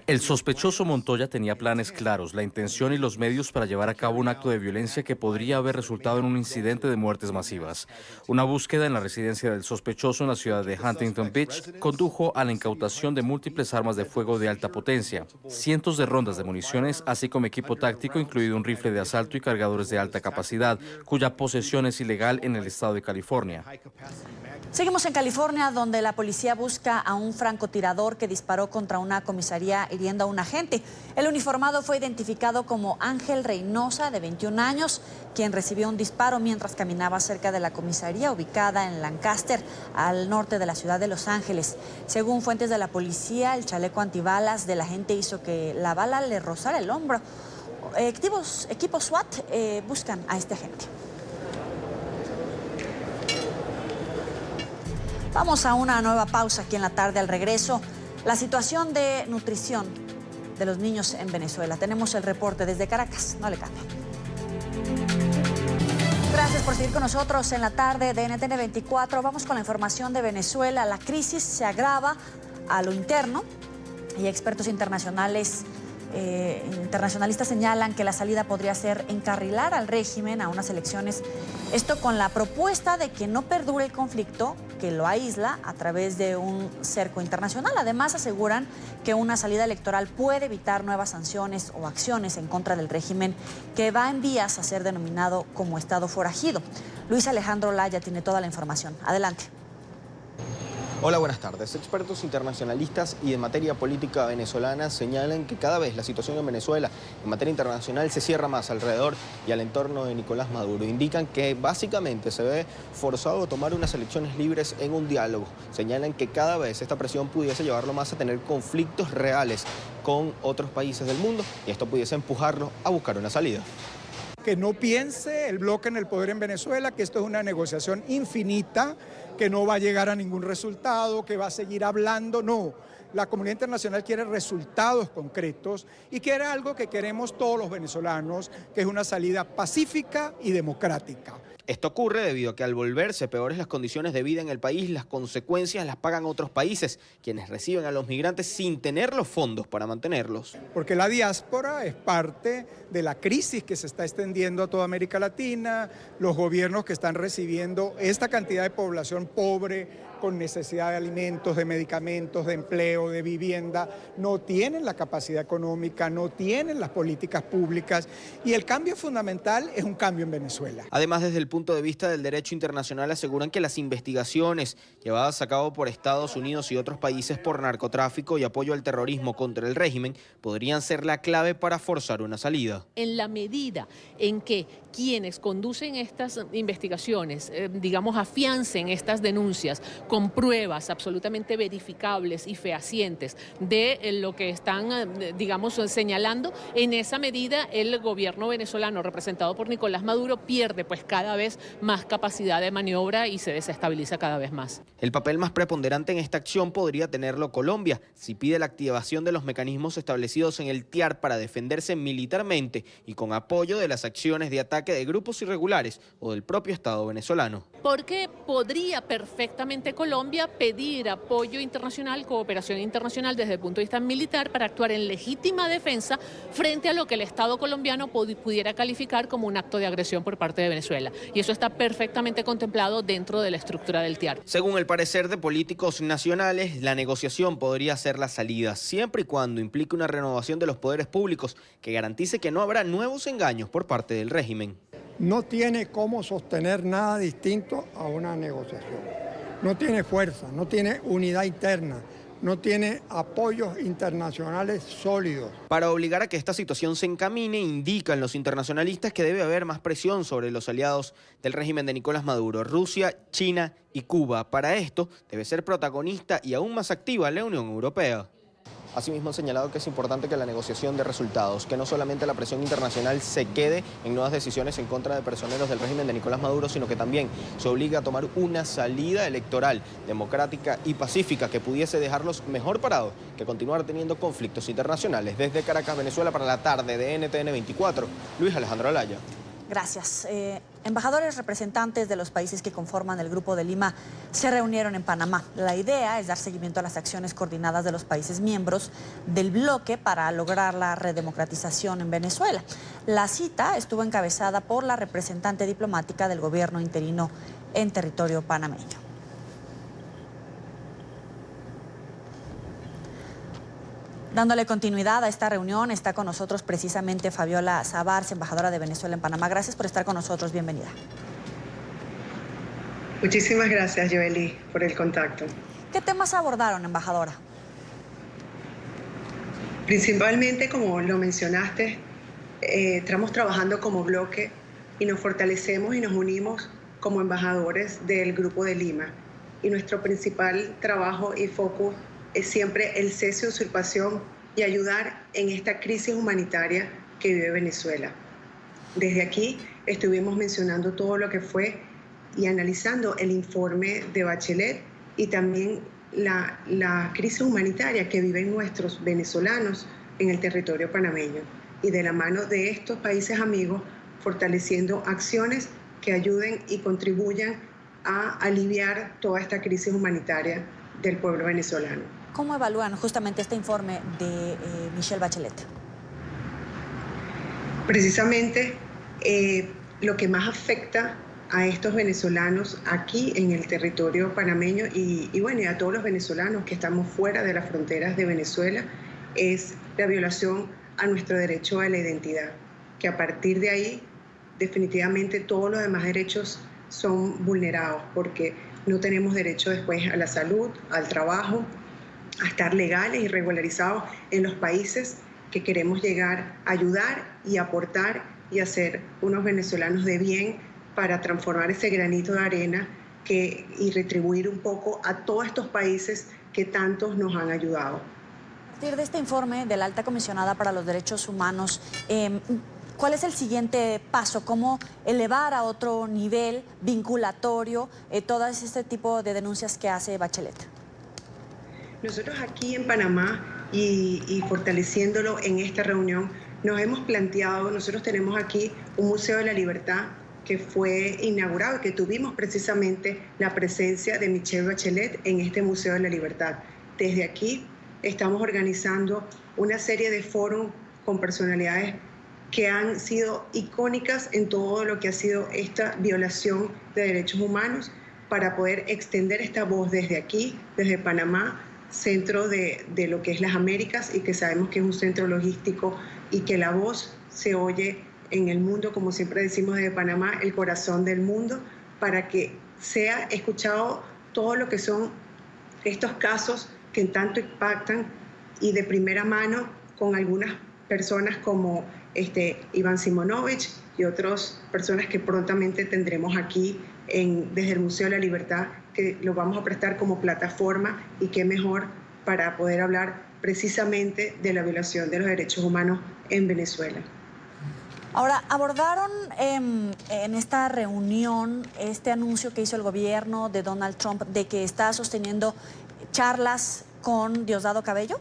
El sospechoso Montoya tenía planes claros, la intención y los medios para llevar a cabo un acto de violencia que podría haber resultado en un incidente de muertes masivas. Una búsqueda en la residencia del sospechoso en la ciudad de Huntington Beach condujo a la incautación de múltiples armas de fuego de alta potencia, cientos de rondas de municiones, así como equipo táctico, incluido un rifle de asalto y cargadores de alta capacidad, cuya posesión es ilegal en el estado de California. Seguimos en California, donde la policía busca a un francotirador que disparó contra una comisaría hiriendo a un agente. El uniformado fue identificado como Ángel Reynosa, de 21 años, quien recibió un disparo mientras caminaba cerca de la comisaría ubicada en Lancaster, al norte de la ciudad de Los Ángeles. Según fuentes de la policía, el chaleco antibalas del agente hizo que la bala le rozara el hombro. Equipos SWAT buscan a este agente. Vamos a una nueva pausa aquí en la tarde. Al regreso, la situación de nutrición de los niños en Venezuela. Tenemos el reporte desde Caracas. No le cambien. Gracias por seguir con nosotros en la tarde de NTN 24. Vamos con la información de Venezuela. La crisis se agrava a lo interno y expertos internacionalistas señalan que la salida podría ser encarrilar al régimen a unas elecciones. Esto con la propuesta de que no perdure el conflicto que lo aísla a través de un cerco internacional. Además, aseguran que una salida electoral puede evitar nuevas sanciones o acciones en contra del régimen que va en vías a ser denominado como Estado forajido. Luis Alejandro Laya tiene toda la información. Adelante. Hola, buenas tardes. Expertos internacionalistas y en materia política venezolana señalan que cada vez la situación en Venezuela en materia internacional se cierra más alrededor y al entorno de Nicolás Maduro. Indican que básicamente se ve forzado a tomar unas elecciones libres en un diálogo. Señalan que cada vez esta presión pudiese llevarlo más a tener conflictos reales con otros países del mundo y esto pudiese empujarlo a buscar una salida. Que no piense el bloque en el poder en Venezuela que esto es una negociación infinita, que no va a llegar a ningún resultado, que va a seguir hablando. No, la comunidad internacional quiere resultados concretos y quiere algo que queremos todos los venezolanos, que es una salida pacífica y democrática. Esto ocurre debido a que al volverse peores las condiciones de vida en el país, las consecuencias las pagan otros países, quienes reciben a los migrantes sin tener los fondos para mantenerlos. Porque la diáspora es parte de la crisis que se está extendiendo a toda América Latina, los gobiernos que están recibiendo esta cantidad de población pobre, con necesidad de alimentos, de medicamentos, de empleo, de vivienda, no tienen la capacidad económica, no tienen las políticas públicas y el cambio fundamental es un cambio en Venezuela. Además, desde el punto de vista del derecho internacional aseguran que las investigaciones llevadas a cabo por Estados Unidos y otros países por narcotráfico y apoyo al terrorismo contra el régimen podrían ser la clave para forzar una salida. En la medida en que quienes conducen estas investigaciones, digamos, afiancen estas denuncias con pruebas absolutamente verificables y fehacientes de lo que están, digamos, señalando, en esa medida el gobierno venezolano representado por Nicolás Maduro pierde pues cada vez más capacidad de maniobra y se desestabiliza cada vez más. El papel más preponderante en esta acción podría tenerlo Colombia, si pide la activación de los mecanismos establecidos en el TIAR para defenderse militarmente y con apoyo de las acciones de ataque de grupos irregulares o del propio Estado venezolano. Porque podría perfectamente Colombia pedir apoyo internacional, cooperación internacional desde el punto de vista militar para actuar en legítima defensa frente a lo que el Estado colombiano pudiera calificar como un acto de agresión por parte de Venezuela. Y eso está perfectamente contemplado dentro de la estructura del TIAR. Según el parecer de políticos nacionales, la negociación podría ser la salida, siempre y cuando implique una renovación de los poderes públicos que garantice que no habrá nuevos engaños por parte del régimen. No tiene cómo sostener nada distinto a una negociación. No tiene fuerza, no tiene unidad interna, no tiene apoyos internacionales sólidos. Para obligar a que esta situación se encamine, indican los internacionalistas que debe haber más presión sobre los aliados del régimen de Nicolás Maduro, Rusia, China y Cuba. Para esto debe ser protagonista y aún más activa la Unión Europea. Asimismo, han señalado que es importante que la negociación dé resultados, que no solamente la presión internacional se quede en nuevas decisiones en contra de personeros del régimen de Nicolás Maduro, sino que también se obliga a tomar una salida electoral democrática y pacífica que pudiese dejarlos mejor parados que continuar teniendo conflictos internacionales. Desde Caracas, Venezuela, para la tarde de NTN 24, Luis Alejandro Alaya. Gracias. Embajadores representantes de los países que conforman el Grupo de Lima se reunieron en Panamá. La idea es dar seguimiento a las acciones coordinadas de los países miembros del bloque para lograr la redemocratización en Venezuela. La cita estuvo encabezada por la representante diplomática del gobierno interino en territorio panameño. Dándole continuidad a esta reunión, está con nosotros precisamente Fabiola Savars, embajadora de Venezuela en Panamá. Gracias por estar con nosotros. Bienvenida. Muchísimas gracias, Joely, por el contacto. ¿Qué temas abordaron, embajadora? Principalmente, como lo mencionaste, estamos trabajando como bloque y nos fortalecemos y nos unimos como embajadores del Grupo de Lima. Y nuestro principal trabajo y foco es siempre el cese de usurpación y ayudar en esta crisis humanitaria que vive Venezuela. Desde aquí estuvimos mencionando todo lo que fue y analizando el informe de Bachelet y también la crisis humanitaria que viven nuestros venezolanos en el territorio panameño. Y de la mano de estos países amigos, fortaleciendo acciones que ayuden y contribuyan a aliviar toda esta crisis humanitaria del pueblo venezolano. ¿Cómo evalúan justamente este informe de Michelle Bachelet? Precisamente lo que más afecta a estos venezolanos aquí en el territorio panameño y a todos los venezolanos que estamos fuera de las fronteras de Venezuela es la violación a nuestro derecho a la identidad, que a partir de ahí definitivamente todos los demás derechos son vulnerados porque no tenemos derecho después a la salud, al trabajo, a estar legales y regularizados en los países que queremos llegar a ayudar y aportar y hacer unos venezolanos de bien para transformar ese granito de arena y retribuir un poco a todos estos países que tantos nos han ayudado. A partir de este informe de la Alta Comisionada para los Derechos Humanos, ¿cuál es el siguiente paso? ¿Cómo elevar a otro nivel vinculatorio todo este tipo de denuncias que hace Bachelet? Nosotros aquí en Panamá y fortaleciéndolo en esta reunión, nos hemos planteado, nosotros tenemos aquí un Museo de la Libertad que fue inaugurado y que tuvimos precisamente la presencia de Michelle Bachelet en este Museo de la Libertad. Desde aquí estamos organizando una serie de foros con personalidades que han sido icónicas en todo lo que ha sido esta violación de derechos humanos para poder extender esta voz desde aquí, desde Panamá, centro de lo que es las Américas y que sabemos que es un centro logístico y que la voz se oye en el mundo, como siempre decimos desde Panamá, el corazón del mundo, para que sea escuchado todo lo que son estos casos que tanto impactan y de primera mano con algunas personas como Iván Simonovic y otras personas que prontamente tendremos aquí desde el Museo de la Libertad, que lo vamos a prestar como plataforma, y qué mejor para poder hablar precisamente de la violación de los derechos humanos en Venezuela. Ahora, abordaron en esta reunión este anuncio que hizo el gobierno de Donald Trump de que está sosteniendo charlas con Diosdado Cabello.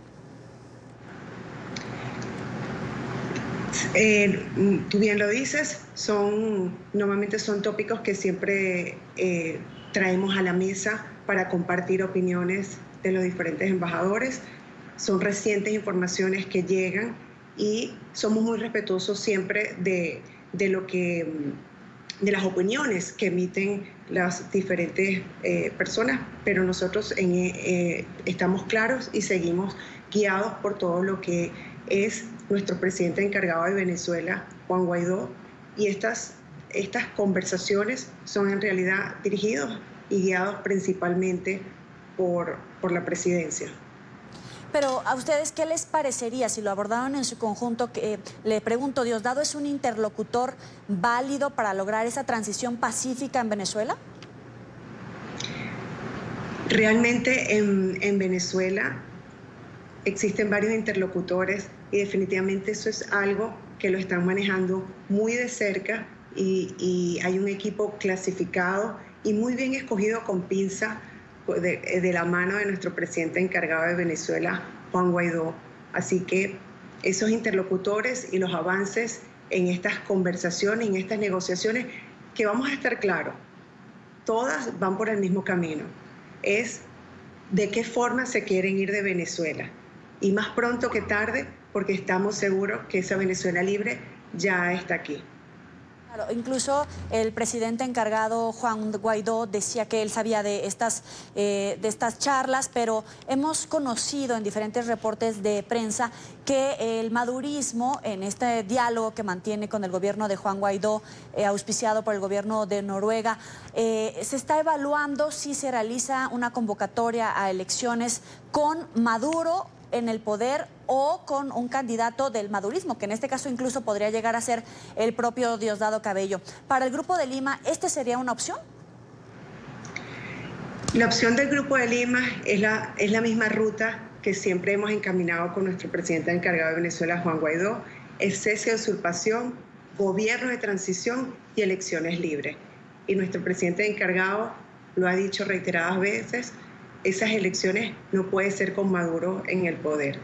Tú bien lo dices, normalmente son tópicos que siempre traemos a la mesa para compartir opiniones de los diferentes embajadores. Son recientes informaciones que llegan y somos muy respetuosos siempre de las opiniones que emiten las diferentes personas, pero nosotros estamos claros y seguimos guiados por todo lo que es nuestro presidente encargado de Venezuela, Juan Guaidó, y estas conversaciones son en realidad dirigidos y guiados principalmente por la presidencia. Pero a ustedes, ¿qué les parecería si lo abordaron en su conjunto? Le pregunto, ¿Diosdado es un interlocutor válido para lograr esa transición pacífica en Venezuela? Realmente en Venezuela existen varios interlocutores y definitivamente eso es algo que lo están manejando muy de cerca y hay un equipo clasificado y muy bien escogido con pinza de la mano de nuestro presidente encargado de Venezuela, Juan Guaidó. Así que esos interlocutores y los avances en estas conversaciones, en estas negociaciones, que vamos a estar claros, todas van por el mismo camino. Es de qué forma se quieren ir de Venezuela. Y más pronto que tarde, porque estamos seguros que esa Venezuela libre ya está aquí. Claro, incluso el presidente encargado, Juan Guaidó, decía que él sabía de estas charlas, pero hemos conocido en diferentes reportes de prensa que el madurismo, en este diálogo que mantiene con el gobierno de Juan Guaidó, auspiciado por el gobierno de Noruega, se está evaluando si se realiza una convocatoria a elecciones con Maduro en el poder o con un candidato del madurismo, que en este caso incluso podría llegar a ser el propio Diosdado Cabello. Para el Grupo de Lima, ¿este sería una opción? La opción del Grupo de Lima es la misma ruta que siempre hemos encaminado con nuestro presidente encargado de Venezuela, Juan Guaidó: el cese de usurpación, gobierno de transición y elecciones libres. Y nuestro presidente encargado lo ha dicho reiteradas veces: esas elecciones no pueden ser con Maduro en el poder.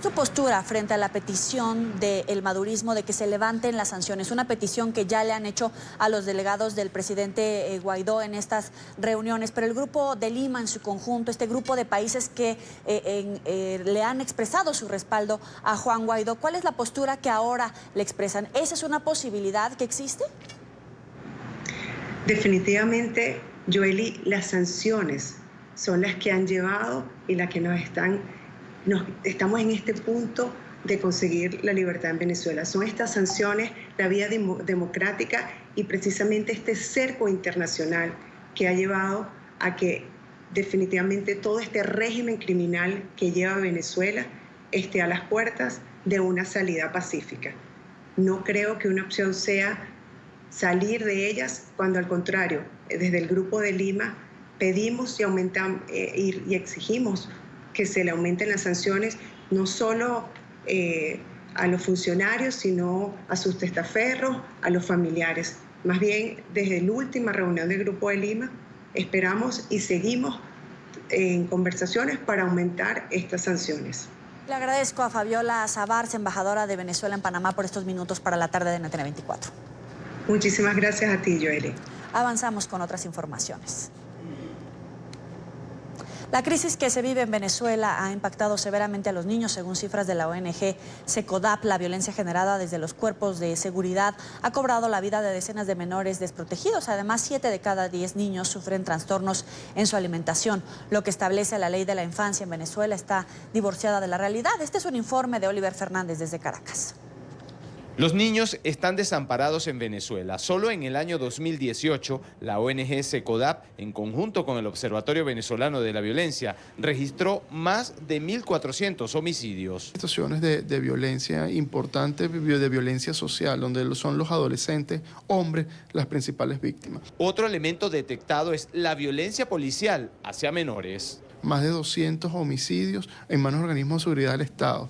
Su postura frente a la petición del madurismo de que se levanten las sanciones, una petición que ya le han hecho a los delegados del presidente Guaidó en estas reuniones, pero el Grupo de Lima en su conjunto, este grupo de países que le han expresado su respaldo a Juan Guaidó, ¿cuál es la postura que ahora le expresan? ¿Esa es una posibilidad que existe? Definitivamente, Joely, las sanciones son las que han llevado y las que estamos en este punto de conseguir la libertad en Venezuela. Son estas sanciones, la vía democrática y precisamente este cerco internacional que ha llevado a que definitivamente todo este régimen criminal que lleva a Venezuela esté a las puertas de una salida pacífica. No creo que una opción sea salir de ellas, cuando al contrario, desde el Grupo de Lima pedimos y aumentamos y exigimos que se le aumenten las sanciones, no solo a los funcionarios, sino a sus testaferros, a los familiares. Más bien, desde la última reunión del Grupo de Lima, esperamos y seguimos en conversaciones para aumentar estas sanciones. Le agradezco a Fabiola Sabarce, embajadora de Venezuela en Panamá, por estos minutos para la tarde de NTN 24. Muchísimas gracias a ti, Joely. Avanzamos con otras informaciones. La crisis que se vive en Venezuela ha impactado severamente a los niños. Según cifras de la ONG SECODAP, la violencia generada desde los cuerpos de seguridad ha cobrado la vida de decenas de menores desprotegidos. Además, 7 de cada 10 niños sufren trastornos en su alimentación. Lo que establece la ley de la infancia en Venezuela está divorciada de la realidad. Este es un informe de Oliver Fernández desde Caracas. Los niños están desamparados en Venezuela. Solo en el año 2018, la ONG SECODAP, en conjunto con el Observatorio Venezolano de la Violencia, registró más de 1.400 homicidios. Situaciones de violencia importante, de violencia social, donde son los adolescentes, hombres, las principales víctimas. Otro elemento detectado es la violencia policial hacia menores. Más de 200 homicidios en manos de organismos de seguridad del Estado,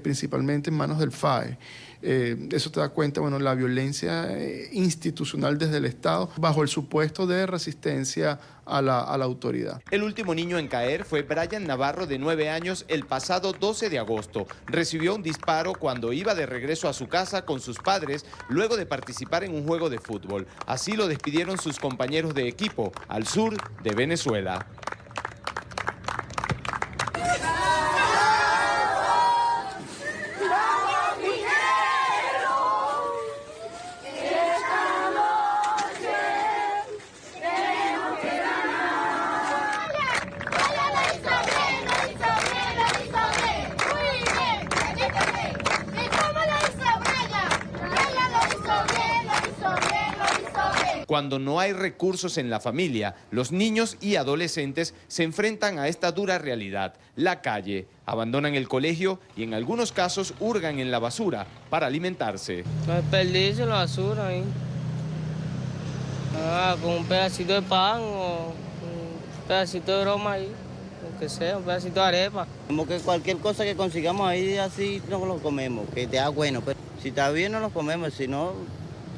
principalmente en manos del FAE. Eso te da cuenta, bueno, la violencia institucional desde el Estado bajo el supuesto de resistencia a la autoridad. El último niño en caer fue Brian Navarro, de 9 años, el pasado 12 de agosto. Recibió un disparo cuando iba de regreso a su casa con sus padres luego de participar en un juego de fútbol. Así lo despidieron sus compañeros de equipo al sur de Venezuela. Cuando no hay recursos en la familia, los niños y adolescentes se enfrentan a esta dura realidad, la calle. Abandonan el colegio y en algunos casos hurgan en la basura para alimentarse. Desperdicio la basura ahí. Con un pedacito de pan o un pedacito de broma ahí, lo que sea, un pedacito de arepa. Como que cualquier cosa que consigamos ahí así no lo comemos, que te da bueno. Pero si está bien no lo comemos, si no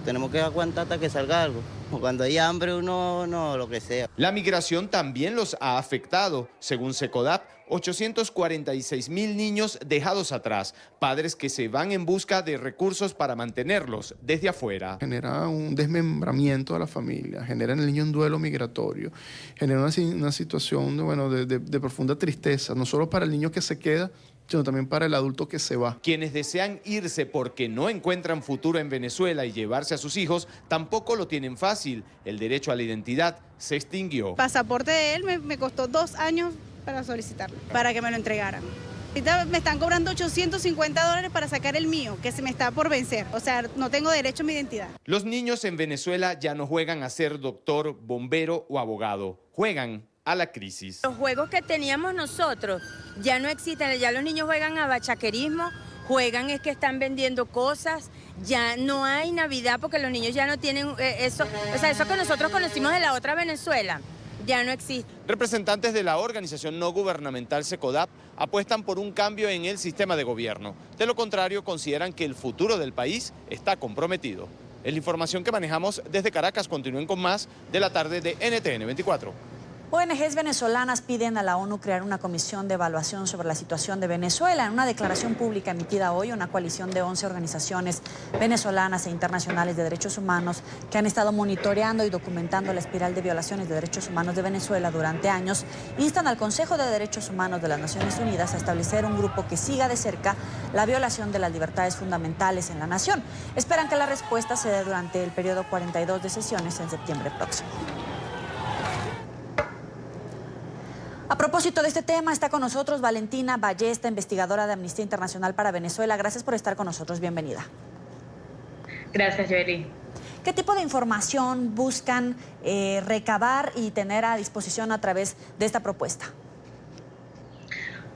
tenemos que aguantar hasta que salga algo. Cuando hay hambre uno no, lo que sea. La migración también los ha afectado. Según SECODAP, 846.000 niños dejados atrás, padres que se van en busca de recursos para mantenerlos desde afuera. Genera un desmembramiento de la familia, genera en el niño un duelo migratorio, genera una situación de profunda tristeza, no solo para el niño que se queda, sino también para el adulto que se va. Quienes desean irse porque no encuentran futuro en Venezuela y llevarse a sus hijos, tampoco lo tienen fácil. El derecho a la identidad se extinguió. El pasaporte de él me costó 2 años para solicitarlo, para que me lo entregaran. Ahorita me están cobrando $850 para sacar el mío, que se me está por vencer. O sea, no tengo derecho a mi identidad. Los niños en Venezuela ya no juegan a ser doctor, bombero o abogado. Juegan a la crisis. Los juegos que teníamos nosotros ya no existen, ya los niños juegan a bachaquerismo, juegan es que están vendiendo cosas, ya no hay Navidad porque los niños ya no tienen eso, o sea, eso que nosotros conocimos de la otra Venezuela, ya no existe. Representantes de la organización no gubernamental SECODAP apuestan por un cambio en el sistema de gobierno. De lo contrario, consideran que el futuro del país está comprometido. Es la información que manejamos desde Caracas. Continúen con más de la tarde de NTN 24. ONGs venezolanas piden a la ONU crear una comisión de evaluación sobre la situación de Venezuela. En una declaración pública emitida hoy, una coalición de 11 organizaciones venezolanas e internacionales de derechos humanos que han estado monitoreando y documentando la espiral de violaciones de derechos humanos de Venezuela durante años, instan al Consejo de Derechos Humanos de las Naciones Unidas a establecer un grupo que siga de cerca la violación de las libertades fundamentales en la nación. Esperan que la respuesta se dé durante el periodo 42 de sesiones en septiembre próximo. A propósito de este tema, está con nosotros Valentina Ballesta, investigadora de Amnistía Internacional para Venezuela. Gracias por estar con nosotros. Bienvenida. Gracias, Joely. ¿Qué tipo de información buscan recabar y tener a disposición a través de esta propuesta?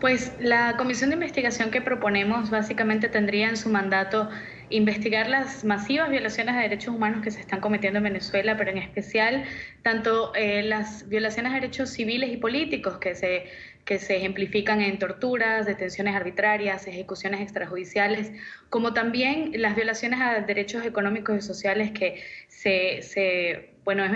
Pues la comisión de investigación que proponemos básicamente tendría en su mandato investigar las masivas violaciones de derechos humanos que se están cometiendo en Venezuela, pero en especial tanto las violaciones de derechos civiles y políticos que se ejemplifican en torturas, detenciones arbitrarias, ejecuciones extrajudiciales, como también las violaciones a derechos económicos y sociales que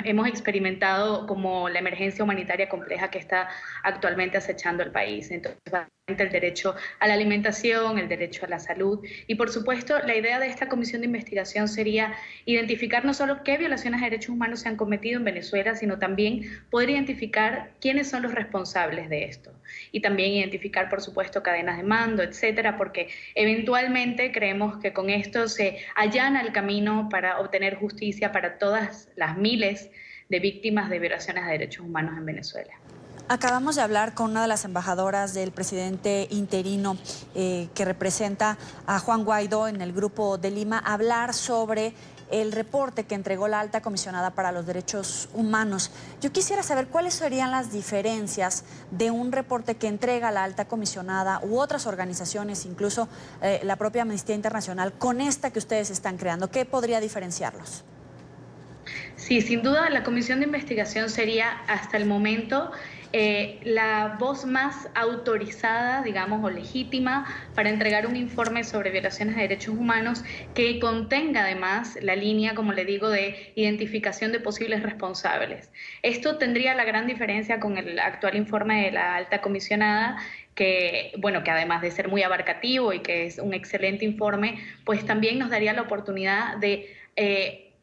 hemos experimentado, como la emergencia humanitaria compleja que está actualmente acechando el país. Entonces, el derecho a la alimentación, el derecho a la salud y, por supuesto, la idea de esta comisión de investigación sería identificar no solo qué violaciones de derechos humanos se han cometido en Venezuela, sino también poder identificar quiénes son los responsables de esto y también identificar, por supuesto, cadenas de mando, etcétera, porque eventualmente creemos que con esto se allana el camino para obtener justicia para todas las miles de víctimas de violaciones de derechos humanos en Venezuela. Acabamos de hablar con una de las embajadoras del presidente interino que representa a Juan Guaidó en el Grupo de Lima, hablar sobre el reporte que entregó la alta comisionada para los derechos humanos. Yo quisiera saber cuáles serían las diferencias de un reporte que entrega la alta comisionada u otras organizaciones, incluso la propia Amnistía Internacional, con esta que ustedes están creando. ¿Qué podría diferenciarlos? Sí, sin duda la comisión de investigación sería hasta el momento la voz más autorizada, digamos, o legítima para entregar un informe sobre violaciones de derechos humanos que contenga además la línea, como le digo, de identificación de posibles responsables. Esto tendría la gran diferencia con el actual informe de la alta comisionada, que, bueno, que además de ser muy abarcativo y que es un excelente informe, pues también nos daría la oportunidad de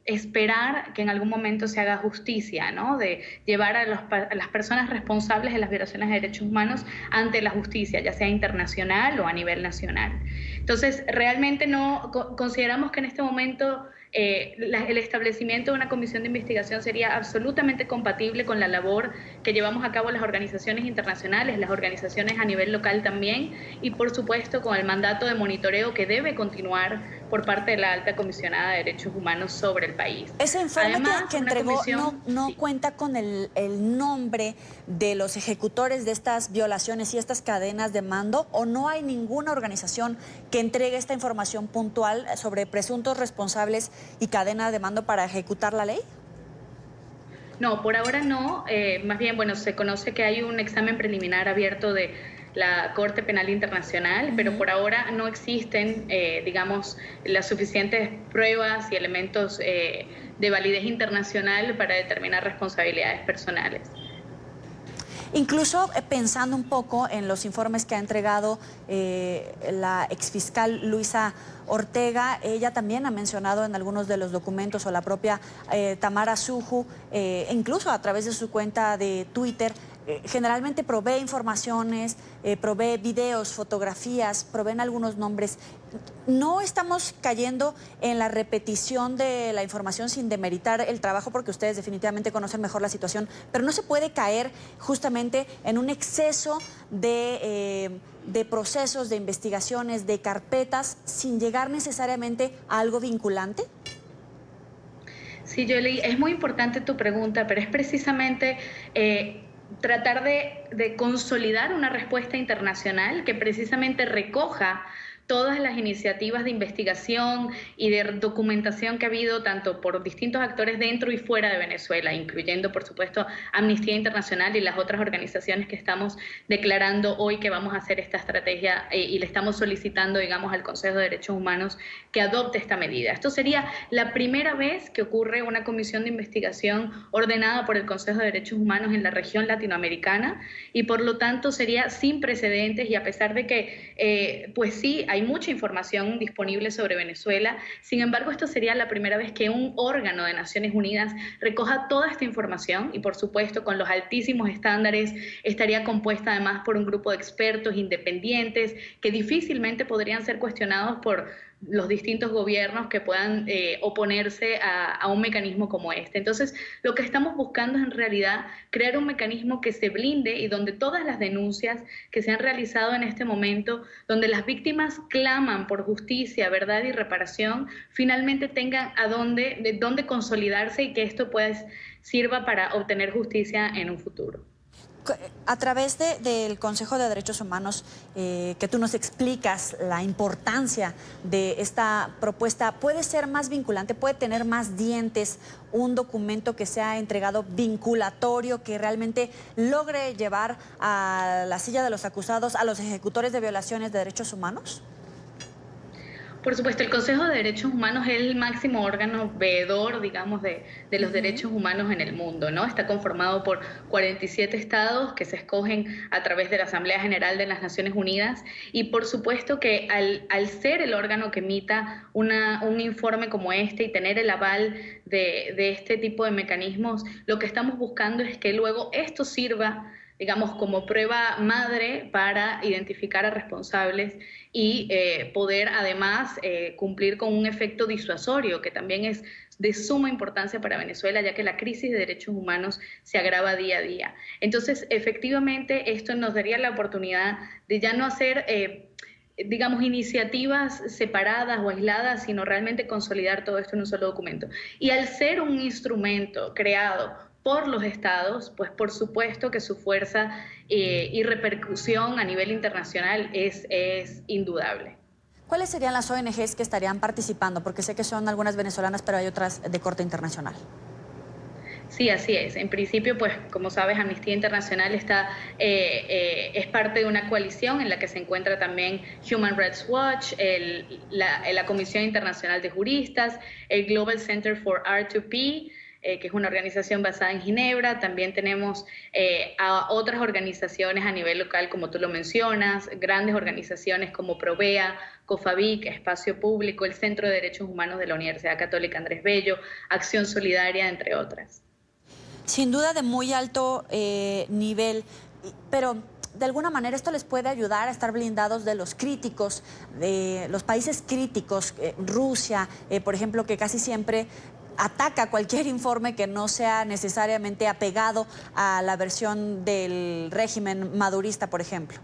esperar que en algún momento se haga justicia, ¿no? De llevar a las personas responsables de las violaciones de derechos humanos ante la justicia, ya sea internacional o a nivel nacional. Entonces, realmente no consideramos que en este momento el establecimiento de una comisión de investigación sería absolutamente compatible con la labor que llevamos a cabo las organizaciones internacionales, las organizaciones a nivel local también, y por supuesto con el mandato de monitoreo que debe continuar por parte de la alta comisionada de derechos humanos sobre el país. Ese informe Además, que entregó no sí, cuenta con el nombre de los ejecutores de estas violaciones y estas cadenas de mando, ¿o no hay ninguna organización que entregue esta información puntual sobre presuntos responsables y cadena de mando para ejecutar la ley? No, por ahora no. Más bien, bueno, se conoce que hay un examen preliminar abierto de la Corte Penal Internacional, pero por ahora no existen, digamos, las suficientes pruebas y elementos de validez internacional para determinar responsabilidades personales. Incluso pensando un poco en los informes que ha entregado la exfiscal Luisa Ortega, ella también ha mencionado en algunos de los documentos, o la propia Tamara Suju, incluso a través de su cuenta de Twitter, generalmente provee informaciones, provee videos, fotografías, proveen algunos nombres. No estamos cayendo en la repetición de la información sin demeritar el trabajo, porque ustedes definitivamente conocen mejor la situación, pero no se puede caer justamente en un exceso de procesos, de investigaciones, de carpetas, sin llegar necesariamente a algo vinculante. Sí, Yoli, es muy importante tu pregunta, pero es precisamente tratar de consolidar una respuesta internacional que precisamente recoja todas las iniciativas de investigación y de documentación que ha habido tanto por distintos actores dentro y fuera de Venezuela, incluyendo, por supuesto, Amnistía Internacional y las otras organizaciones que estamos declarando hoy que vamos a hacer esta estrategia y le estamos solicitando, digamos, al Consejo de Derechos Humanos que adopte esta medida. Esto sería la primera vez que ocurre una comisión de investigación ordenada por el Consejo de Derechos Humanos en la región latinoamericana y, por lo tanto, sería sin precedentes, y a pesar de que, pues sí, hay mucha información disponible sobre Venezuela. Sin embargo, esto sería la primera vez que un órgano de Naciones Unidas recoja toda esta información y, por supuesto, con los altísimos estándares, estaría compuesta además por un grupo de expertos independientes que difícilmente podrían ser cuestionados por los distintos gobiernos que puedan oponerse a un mecanismo como este. Entonces, lo que estamos buscando es en realidad crear un mecanismo que se blinde y donde todas las denuncias que se han realizado en este momento, donde las víctimas claman por justicia, verdad y reparación, finalmente tengan de dónde consolidarse y que esto pues sirva para obtener justicia en un futuro. A través del Consejo de Derechos Humanos, que tú nos explicas la importancia de esta propuesta, ¿puede ser más vinculante, puede tener más dientes un documento que sea entregado vinculatorio, que realmente logre llevar a la silla de los acusados a los ejecutores de violaciones de derechos humanos? Por supuesto, el Consejo de Derechos Humanos es el máximo órgano veedor, digamos, de los derechos humanos en el mundo, ¿no? Está conformado por 47 estados que se escogen a través de la Asamblea General de las Naciones Unidas, y por supuesto que al ser el órgano que emita un informe como este y tener el aval de este tipo de mecanismos, lo que estamos buscando es que luego esto sirva, digamos, como prueba madre para identificar a responsables y poder además cumplir con un efecto disuasorio, que también es de suma importancia para Venezuela, ya que la crisis de derechos humanos se agrava día a día. Entonces, efectivamente, esto nos daría la oportunidad de ya no hacer digamos, iniciativas separadas o aisladas, sino realmente consolidar todo esto en un solo documento. Y al ser un instrumento creado por los estados, pues por supuesto que su fuerza y repercusión a nivel internacional es indudable. ¿Cuáles serían las ONGs que estarían participando? Porque sé que son algunas venezolanas, pero hay otras de corte internacional. Sí, así es. En principio, pues, como sabes, Amnistía Internacional es parte de una coalición en la que se encuentra también Human Rights Watch, la Comisión Internacional de Juristas, el Global Center for R2P, que es una organización basada en Ginebra. También tenemos a otras organizaciones a nivel local, como tú lo mencionas, grandes organizaciones como Provea, COFAVIC, Espacio Público, el Centro de Derechos Humanos de la Universidad Católica Andrés Bello, Acción Solidaria, entre otras. Sin duda de muy alto nivel, pero de alguna manera esto les puede ayudar a estar blindados de los críticos, de los países críticos, Rusia, por ejemplo, que casi siempre ataca cualquier informe que no sea necesariamente apegado a la versión del régimen madurista, por ejemplo.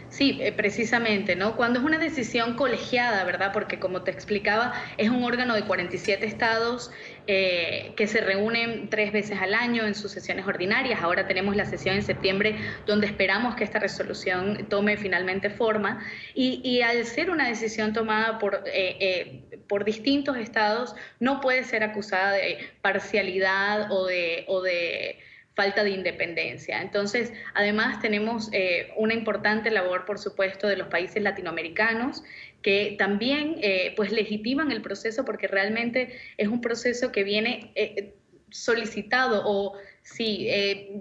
Sí, precisamente, ¿no? Cuando es una decisión colegiada, ¿verdad? Porque como te explicaba, es un órgano de 47 estados que se reúnen 3 veces al año en sus sesiones ordinarias. Ahora tenemos la sesión en septiembre donde esperamos que esta resolución tome finalmente forma. Y al ser una decisión tomada por distintos estados, no puede ser acusada de parcialidad o de falta de independencia. Entonces, además tenemos una importante labor, por supuesto, de los países latinoamericanos que también pues legitiman el proceso, porque realmente es un proceso que viene solicitado o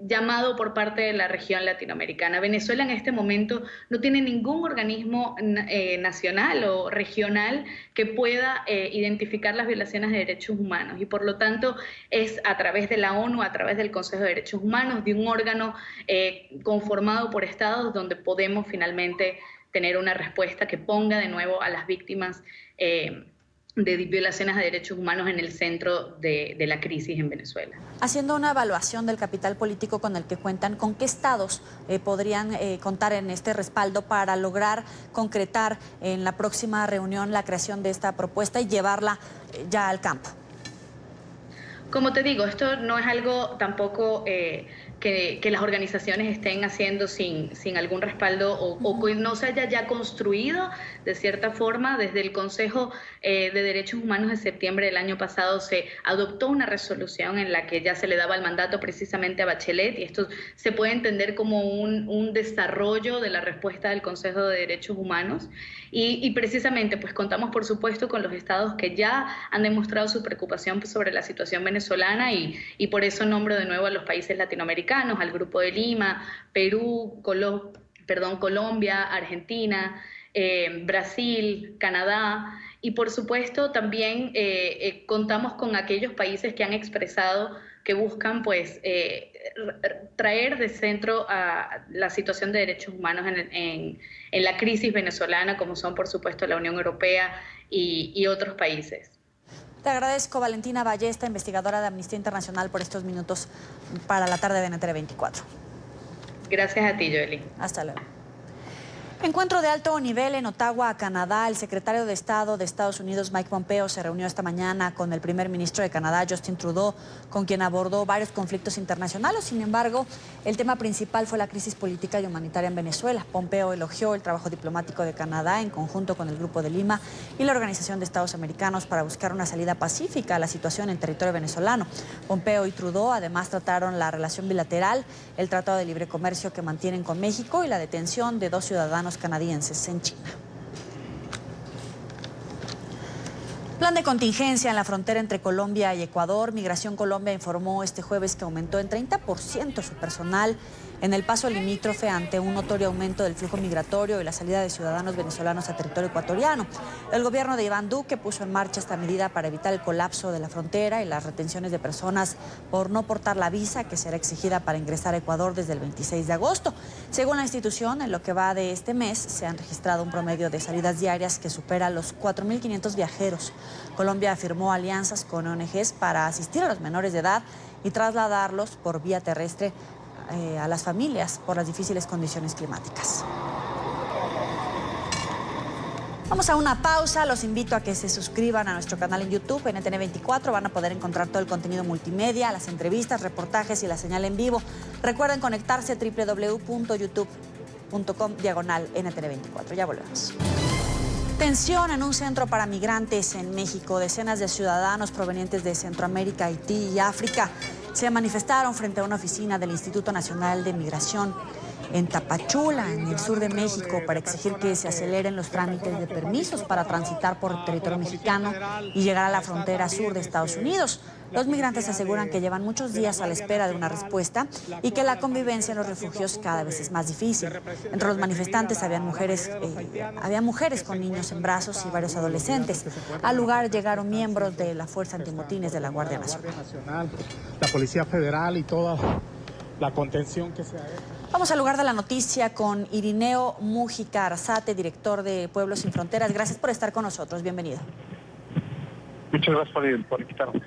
llamado por parte de la región latinoamericana. Venezuela en este momento no tiene ningún organismo nacional o regional que pueda identificar las violaciones de derechos humanos, y por lo tanto es a través de la ONU, a través del Consejo de Derechos Humanos, de un órgano conformado por estados, donde podemos finalmente tener una respuesta que ponga de nuevo a las víctimas de violaciones de derechos humanos en el centro de la crisis en Venezuela. Haciendo una evaluación del capital político con el que cuentan, ¿con qué estados podrían contar en este respaldo para lograr concretar en la próxima reunión la creación de esta propuesta y llevarla ya al campo? Como te digo, esto no es algo tampoco que las organizaciones estén haciendo sin algún respaldo o que no se haya ya construido de cierta forma. Desde el Consejo de Derechos Humanos de septiembre del año pasado se adoptó una resolución en la que ya se le daba el mandato precisamente a Bachelet, y esto se puede entender como un desarrollo de la respuesta del Consejo de Derechos Humanos. Y precisamente pues contamos por supuesto con los estados que ya han demostrado su preocupación sobre la situación venezolana, y por eso nombro de nuevo a los países latinoamericanos, al Grupo de Lima, Perú, Colombia, Argentina, Brasil, Canadá, y por supuesto también contamos con aquellos países que han expresado que buscan pues traer de centro a la situación de derechos humanos en la crisis venezolana, como son por supuesto la Unión Europea y otros países. Te agradezco, Valentina Ballesta, investigadora de Amnistía Internacional, por estos minutos para la tarde de NTN 24. Gracias a ti, Joely. Hasta luego. Encuentro de alto nivel en Ottawa, Canadá. El secretario de Estado de Estados Unidos, Mike Pompeo, se reunió esta mañana con el primer ministro de Canadá, Justin Trudeau, con quien abordó varios conflictos internacionales. Sin embargo, el tema principal fue la crisis política y humanitaria en Venezuela. Pompeo elogió el trabajo diplomático de Canadá en conjunto con el Grupo de Lima y la Organización de Estados Americanos para buscar una salida pacífica a la situación en territorio venezolano. Pompeo y Trudeau además trataron la relación bilateral, el Tratado de Libre Comercio que mantienen con México y la detención de 2 ciudadanos canadienses en China. Plan de contingencia en la frontera entre Colombia y Ecuador. Migración Colombia informó este jueves que aumentó en 30% su personal en el paso limítrofe ante un notorio aumento del flujo migratorio y la salida de ciudadanos venezolanos a territorio ecuatoriano. El gobierno de Iván Duque puso en marcha esta medida para evitar el colapso de la frontera y las retenciones de personas por no portar la visa que será exigida para ingresar a Ecuador desde el 26 de agosto. Según la institución, en lo que va de este mes se han registrado un promedio de salidas diarias que supera los 4.500 viajeros. Colombia firmó alianzas con ONGs para asistir a los menores de edad y trasladarlos por vía terrestre a las familias por las difíciles condiciones climáticas. Vamos a una pausa, los invito a que se suscriban a nuestro canal en YouTube, NTN24, van a poder encontrar todo el contenido multimedia, las entrevistas, reportajes y la señal en vivo. Recuerden conectarse a www.youtube.com/NTN24. Ya volvemos. Tensión en un centro para migrantes en México. Decenas de ciudadanos provenientes de Centroamérica, Haití y África se manifestaron frente a una oficina del Instituto Nacional de Migración en Tapachula, en el sur de México, para exigir que se aceleren los trámites de permisos para transitar por territorio mexicano y llegar a la frontera sur de Estados Unidos. Los migrantes aseguran que llevan muchos días a la espera de una respuesta y que la convivencia en los refugios cada vez es más difícil. Entre los manifestantes había mujeres con niños en brazos y varios adolescentes. Al lugar llegaron miembros de la Fuerza Antimotines de la Guardia Nacional, la Policía Federal y toda la contención que se ha hecho. Vamos al lugar de la noticia con Irineo Mújica Arzate, director de Pueblos Sin Fronteras. Gracias por estar con nosotros. Bienvenido. Muchas gracias por invitarnos.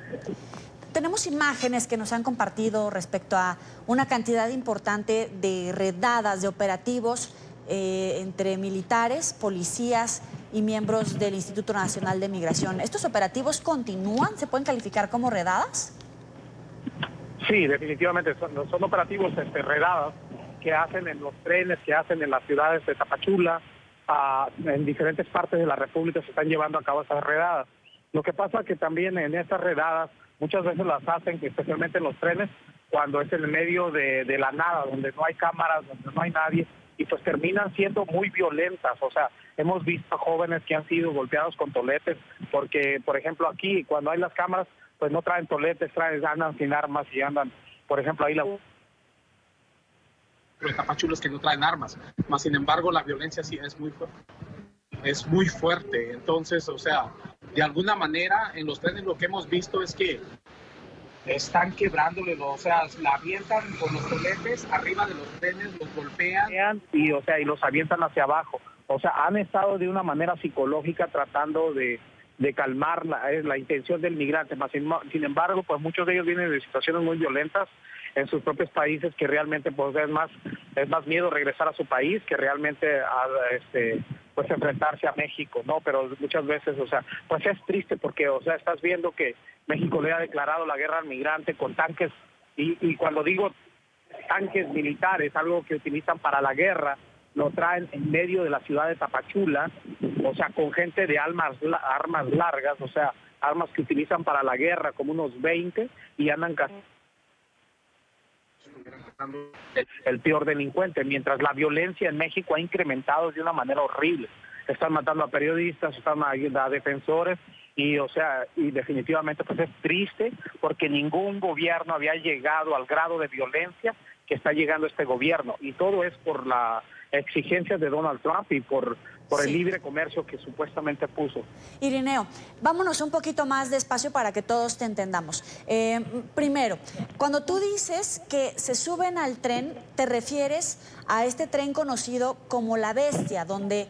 Tenemos imágenes que nos han compartido respecto a una cantidad importante de redadas, de operativos entre militares, policías y miembros del Instituto Nacional de Migración. ¿Estos operativos continúan? ¿Se pueden calificar como redadas? Sí, definitivamente son operativos redadas que hacen en los trenes, que hacen en las ciudades de Tapachula, en diferentes partes de la República se están llevando a cabo esas redadas. Lo que pasa que también en estas redadas muchas veces las hacen, especialmente en los trenes, cuando es en medio de la nada, donde no hay cámaras, donde no hay nadie, y pues terminan siendo muy violentas. O sea, hemos visto jóvenes que han sido golpeados con toletes, porque, por ejemplo, aquí, cuando hay las cámaras, pues no traen toletes, andan sin armas y andan, por ejemplo, ahí de Tapachulos que no traen armas, más sin embargo la violencia sí es muy fuerte. Es muy fuerte, entonces, o sea, de alguna manera en los trenes lo que hemos visto es que están quebrándole, o sea, la avientan con los toletes arriba de los trenes, los golpean y los avientan hacia abajo. O sea, han estado de una manera psicológica tratando de calmar la intención del migrante, más sin embargo, pues muchos de ellos vienen de situaciones muy violentas en sus propios países, que realmente pues es más miedo regresar a su país que realmente pues enfrentarse a México, ¿no? Pero muchas veces, o sea, pues es triste porque, o sea, estás viendo que México le ha declarado la guerra al migrante con tanques, y cuando digo tanques militares, algo que utilizan para la guerra, lo traen en medio de la ciudad de Tapachula, o sea, con gente de armas largas, o sea, armas que utilizan para la guerra, como unos 20, y andan el peor delincuente, mientras la violencia en México ha incrementado de una manera horrible. Están matando a periodistas, están matando a defensores, y o sea, y definitivamente pues es triste porque ningún gobierno había llegado al grado de violencia que está llegando este gobierno, y todo es por la exigencia de Donald Trump y por el libre comercio que supuestamente puso. Irineo, vámonos un poquito más despacio para que todos te entendamos. Primero, cuando tú dices que se suben al tren, te refieres a este tren conocido como La Bestia, donde,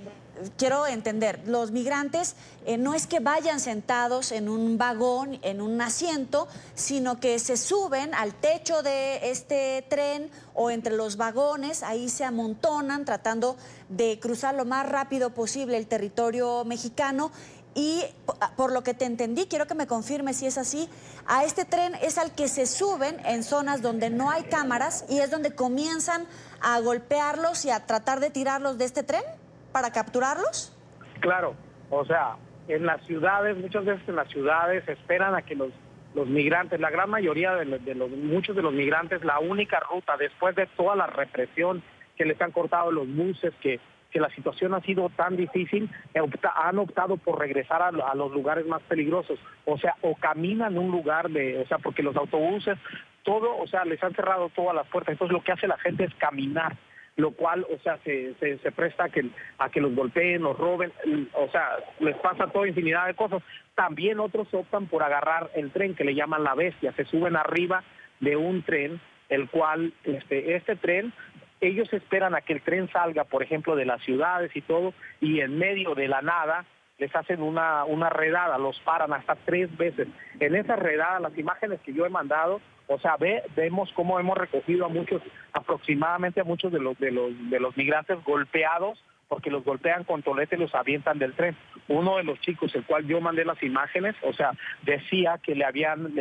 quiero entender, los migrantes no es que vayan sentados en un vagón, en un asiento, sino que se suben al techo de este tren o entre los vagones, ahí se amontonan tratando de cruzar lo más rápido posible el territorio mexicano. Y por lo que te entendí, quiero que me confirmes si es así, a este tren es al que se suben en zonas donde no hay cámaras y es donde comienzan a golpearlos y a tratar de tirarlos de este tren para capturarlos. Claro, o sea, en las ciudades, muchas veces en las ciudades esperan a que los migrantes, la gran mayoría muchos de los migrantes, la única ruta después de toda la represión que les han cortado los buses, que la situación ha sido tan difícil, han optado por regresar a los lugares más peligrosos, o sea, o caminan un lugar o sea, porque los autobuses, todo, o sea, les han cerrado todas las puertas, entonces lo que hace la gente es caminar, lo cual, o sea, se presta a que los golpeen, los roben, o sea, les pasa toda infinidad de cosas. También otros optan por agarrar el tren que le llaman La Bestia, se suben arriba de un tren, el cual, este tren, ellos esperan a que el tren salga, por ejemplo, de las ciudades y todo, y en medio de la nada, les hacen una redada, los paran hasta 3 veces. En esa redada, las imágenes que yo he mandado, o sea, vemos cómo hemos recogido aproximadamente a muchos de los migrantes golpeados, porque los golpean con tolete y los avientan del tren. Uno de los chicos, el cual yo mandé las imágenes, o sea, decía que le habían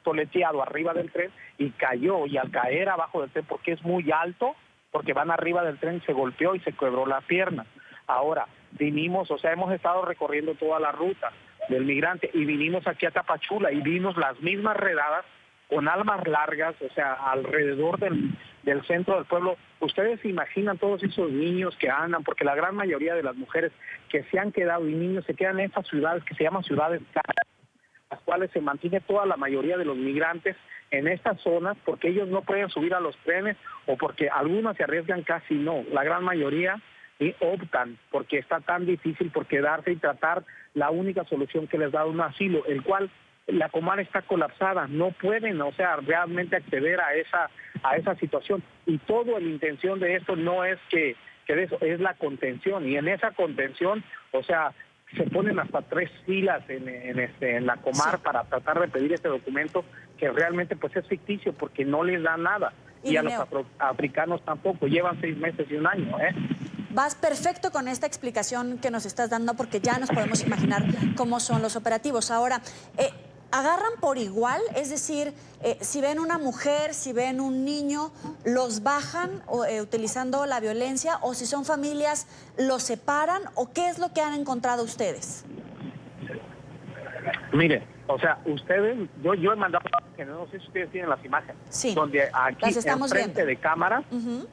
toleteado arriba del tren y cayó, y al caer abajo del tren, porque es muy alto, porque van arriba del tren, se golpeó y se quebró la pierna. Ahora, vinimos, o sea, hemos estado recorriendo toda la ruta del migrante y vinimos aquí a Tapachula y vimos las mismas redadas con armas largas, o sea, alrededor del centro del pueblo. Ustedes se imaginan todos esos niños que andan, porque la gran mayoría de las mujeres que se han quedado y niños se quedan en estas ciudades que se llaman ciudades caras, las cuales se mantiene toda la mayoría de los migrantes en estas zonas porque ellos no pueden subir a los trenes o porque algunos se arriesgan, casi no. La gran mayoría optan porque está tan difícil por quedarse y tratar la única solución que les da un asilo, el cual la Comar está colapsada, no pueden, o sea, realmente acceder a esa situación. Y toda la intención de esto no es que de eso, es la contención. Y en esa contención, o sea, se ponen hasta 3 filas en la Comar para tratar de pedir este documento que realmente pues es ficticio porque no les da nada. Y a los africanos tampoco, llevan 6 meses y 1 año, Vas perfecto con esta explicación que nos estás dando porque ya nos podemos imaginar cómo son los operativos. Ahora, ¿agarran por igual? Es decir, si ven una mujer, si ven un niño, ¿los bajan utilizando la violencia? ¿O si son familias, los separan? ¿O qué es lo que han encontrado ustedes? Mire, o sea, ustedes, yo he mandado, no sé si ustedes tienen las imágenes, donde aquí enfrente de cámara,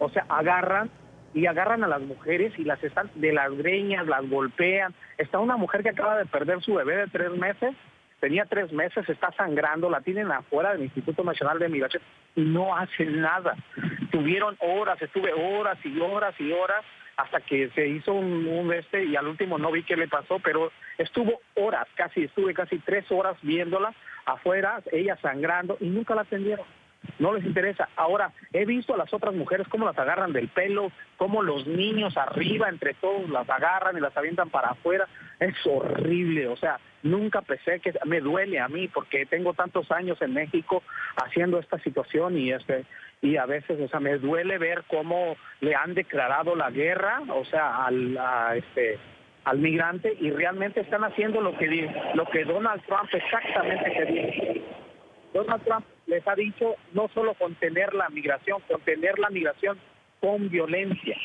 o sea, agarran a las mujeres y las están de las greñas, las golpean. Está una mujer que acaba de perder su bebé de 3 meses, tenía 3 meses, está sangrando, la tienen afuera del Instituto Nacional de Migración y no hacen nada. Tuvieron horas, estuve horas y horas y horas hasta que se hizo y al último no vi qué le pasó, pero estuve casi 3 horas viéndola afuera, ella sangrando y nunca la atendieron. No les interesa. Ahora, he visto a las otras mujeres cómo las agarran del pelo, cómo los niños arriba, entre todos, las agarran y las avientan para afuera. Es horrible, o sea, nunca pensé que... Me duele a mí porque tengo tantos años en México haciendo esta situación y a veces, o sea, me duele ver cómo le han declarado la guerra, o sea, al migrante y realmente están haciendo lo que Donald Trump exactamente quería. Donald Trump les ha dicho no solo contener la migración con violencia.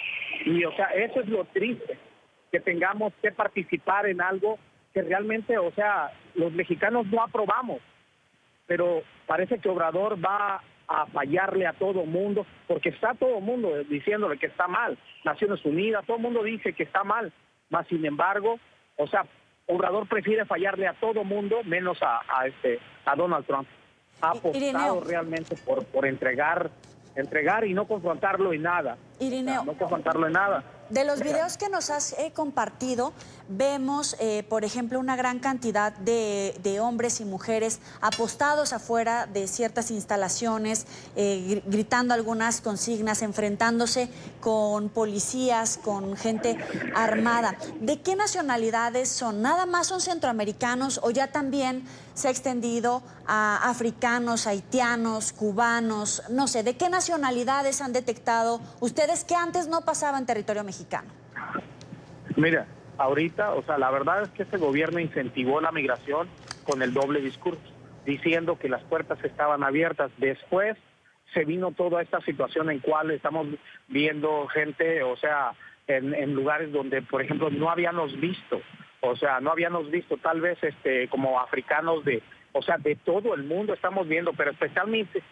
Y, o sea, eso es lo triste, que tengamos que participar en algo que realmente, o sea, los mexicanos no aprobamos. Pero parece que Obrador va a fallarle a todo mundo, porque está todo mundo diciéndole que está mal. Naciones Unidas, todo el mundo dice que está mal. Mas, sin embargo, o sea, Obrador prefiere fallarle a todo mundo menos a Donald Trump. Ha apostado realmente por entregar y no confrontarlo en nada. Irineo, no confrontarlo en nada. De los videos que nos has compartido, vemos, por ejemplo, una gran cantidad de hombres y mujeres apostados afuera de ciertas instalaciones, gritando algunas consignas, enfrentándose con policías, con gente armada. ¿De qué nacionalidades son? ¿Nada más son centroamericanos o ya también se ha extendido a africanos, haitianos, cubanos? No sé, ¿de qué nacionalidades han detectado ustedes que antes no pasaba en territorio mexicano? Mira, ahorita, o sea, la verdad es que este gobierno incentivó la migración con el doble discurso, diciendo que las puertas estaban abiertas. Después se vino toda esta situación en cual estamos viendo gente, o sea, en lugares donde, por ejemplo, no habíamos visto, tal vez como africanos de todo el mundo estamos viendo, pero especialmente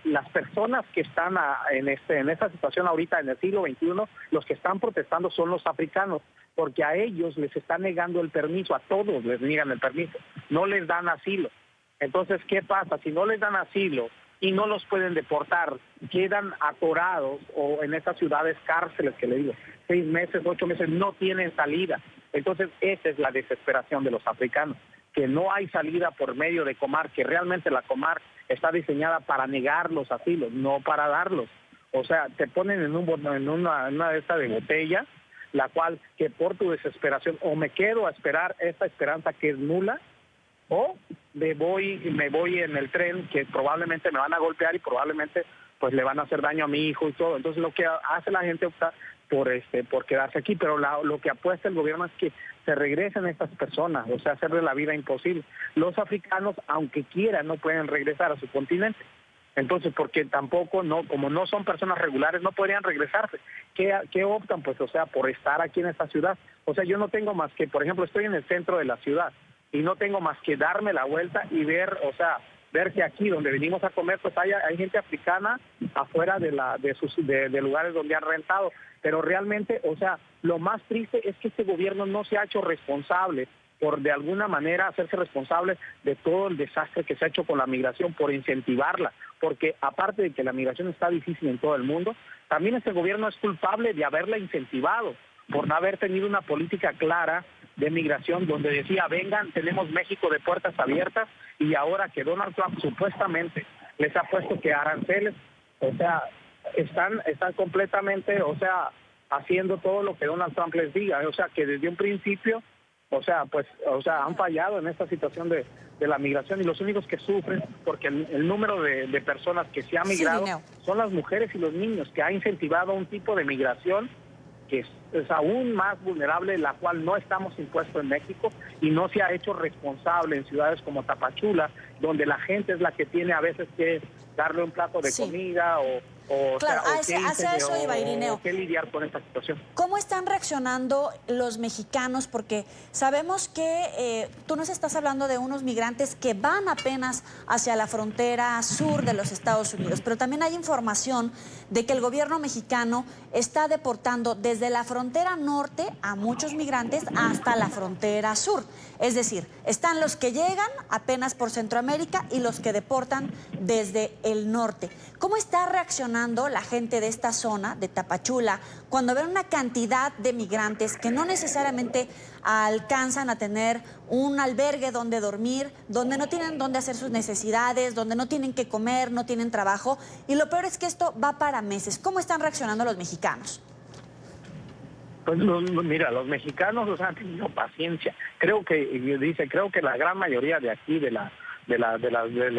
las personas que están en esta situación ahorita en el siglo XXI, los que están protestando son los africanos, porque a ellos les están negando el permiso, a todos les niegan el permiso, no les dan asilo. Entonces, ¿qué pasa? Si no les dan asilo y no los pueden deportar, quedan atorados o en estas ciudades cárceles que le digo, 6 meses, 8 meses, no tienen salida. Entonces, esa es la desesperación de los africanos, que no hay salida por medio de Comar, que realmente la Comar está diseñada para negar los asilos, no para darlos. O sea, te ponen en una de estas de botella la cual que por tu desesperación o me quedo a esperar esta esperanza que es nula, o me voy en el tren que probablemente me van a golpear y probablemente pues le van a hacer daño a mi hijo y todo. Entonces lo que hace la gente opta por quedarse aquí, pero lo que apuesta el gobierno es que se regresen estas personas, o sea, hacerle la vida imposible. Los africanos, aunque quieran, no pueden regresar a su continente. Entonces, porque tampoco, como no son personas regulares, no podrían regresarse. ¿Qué optan? Pues, o sea, por estar aquí en esta ciudad. O sea, yo no tengo más que, por ejemplo, estoy en el centro de la ciudad y no tengo más que darme la vuelta y ver, o sea, ver que aquí donde venimos a comer, pues hay gente africana afuera de lugares donde han rentado. Pero realmente, o sea, lo más triste es que este gobierno no se ha hecho responsable por de alguna manera hacerse responsable de todo el desastre que se ha hecho con la migración, por incentivarla, porque aparte de que la migración está difícil en todo el mundo, también este gobierno es culpable de haberla incentivado, por no haber tenido una política clara de migración donde decía, vengan, tenemos México de puertas abiertas, y ahora que Donald Trump supuestamente les ha puesto que aranceles, o sea, están completamente, o sea, haciendo todo lo que Donald Trump les diga, o sea, que desde un principio, o sea, han fallado en esta situación de la migración, y los únicos que sufren, porque el número de personas que se ha migrado son las mujeres y los niños, que ha incentivado un tipo de migración que es aún más vulnerable, la cual no estamos impuestos en México y no se ha hecho responsable en ciudades como Tapachula, donde la gente es la que tiene a veces que darle un plato de comida Claro, hacia eso iba, Irineo. ¿Qué lidiar con esta situación? ¿Cómo están reaccionando los mexicanos? Porque sabemos que tú nos estás hablando de unos migrantes que van apenas hacia la frontera sur de los Estados Unidos, pero también hay información de que el gobierno mexicano está deportando desde la frontera norte a muchos migrantes hasta la frontera sur. Es decir, están los que llegan apenas por Centroamérica y los que deportan desde el norte. ¿Cómo está reaccionando la gente de esta zona, de Tapachula, cuando ven una cantidad de migrantes que no necesariamente alcanzan a tener un albergue donde dormir, donde no tienen dónde hacer sus necesidades, donde no tienen que comer, no tienen trabajo? Y lo peor es que esto va para meses. ¿Cómo están reaccionando los mexicanos? Pues mira, los mexicanos han tenido paciencia. Creo que la gran mayoría de aquí, de las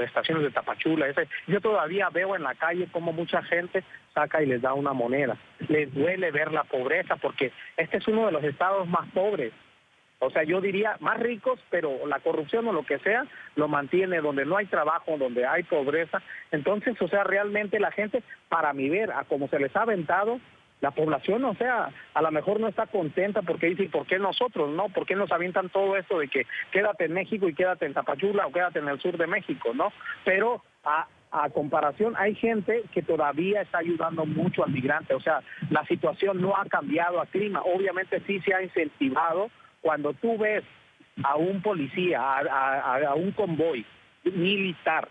estaciones de Tapachula, yo todavía veo en la calle como mucha gente saca y les da una moneda. Les duele ver la pobreza, porque este es uno de los estados más pobres. O sea, yo diría más ricos, pero la corrupción o lo que sea lo mantiene donde no hay trabajo, donde hay pobreza. Entonces, o sea, realmente la gente, para mi ver, a como se les ha aventado, la población, o sea, a lo mejor no está contenta porque dice, ¿por qué nosotros, no? ¿Por qué nos avientan todo esto de que quédate en México y quédate en Tapachula o quédate en el sur de México, no? Pero a comparación, hay gente que todavía está ayudando mucho al migrante. O sea, la situación no ha cambiado a clima. Obviamente sí se ha incentivado. Cuando tú ves a un policía, a un convoy militar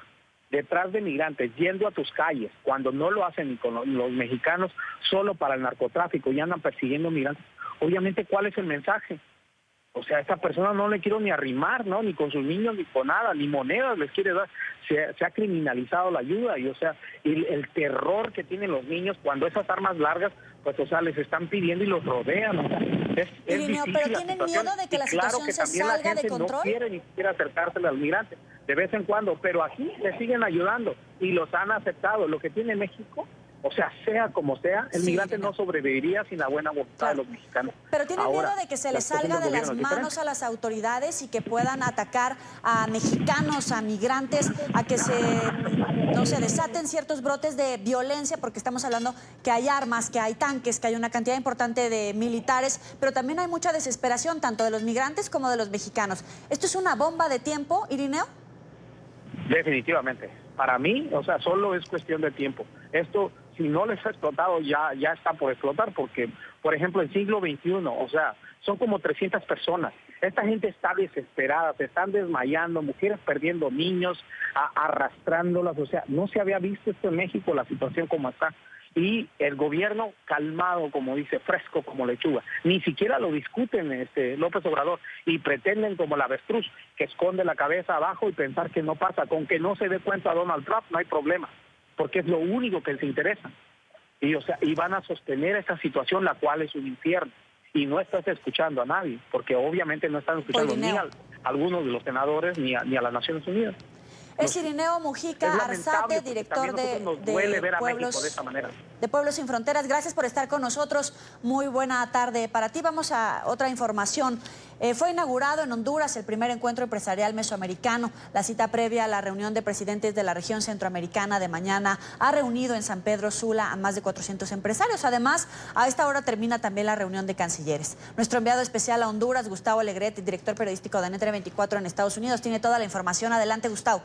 detrás de migrantes, yendo a tus calles, cuando no lo hacen ni con los mexicanos, solo para el narcotráfico, y andan persiguiendo migrantes, obviamente, ¿cuál es el mensaje? O sea, a esta persona no le quiero ni arrimar, ¿no? Ni con sus niños, ni con nada, ni monedas les quiere dar. Se ha criminalizado la ayuda, y o sea, el terror que tienen los niños cuando esas armas largas, pues, o sea, les están pidiendo y los rodean. O sea, es difícil. Pero tienen miedo de que la situación se salga de control. No quiere ni siquiera acercársele al migrante de vez en cuando, pero aquí le siguen ayudando y los han aceptado. Lo que tiene México, o sea como sea, el migrante no sobreviviría sin la buena voluntad de los mexicanos. Pero tienen miedo de que se les salga de las manos a las autoridades y que puedan atacar a mexicanos, a migrantes, a que se desaten ciertos brotes de violencia, porque estamos hablando que hay armas, que hay tanques, que hay una cantidad importante de militares, pero también hay mucha desesperación, tanto de los migrantes como de los mexicanos. ¿Esto es una bomba de tiempo, Irineo? Definitivamente. Para mí, o sea, solo es cuestión de tiempo. Esto, si no les ha explotado, ya está por explotar, porque, por ejemplo, el siglo XXI, o sea, son como 300 personas. Esta gente está desesperada, se están desmayando, mujeres perdiendo niños, arrastrándolas. O sea, no se había visto esto en México, la situación como está. Y el gobierno calmado, como dice, fresco como lechuga. Ni siquiera lo discuten López Obrador, y pretenden como el avestruz, que esconde la cabeza abajo y pensar que no pasa. Con que no se dé cuenta a Donald Trump no hay problema, porque es lo único que les interesa. Y, o sea, y van a sostener esta situación, la cual es un infierno. y no estás escuchando a nadie, porque obviamente no están escuchando ni a algunos de los senadores ni a las Naciones Unidas. Es Irineo Mujica Arzate, director de Pueblos Sin Fronteras. Gracias por estar con nosotros. Muy buena tarde para ti. Vamos a otra información. Fue inaugurado en Honduras el primer encuentro empresarial mesoamericano. La cita previa a la reunión de presidentes de la región centroamericana de mañana ha reunido en San Pedro Sula a más de 400 empresarios. Además, a esta hora termina también la reunión de cancilleres. Nuestro enviado especial a Honduras, Gustavo Alegret, director periodístico de NTN 24 en Estados Unidos, tiene toda la información. Adelante, Gustavo.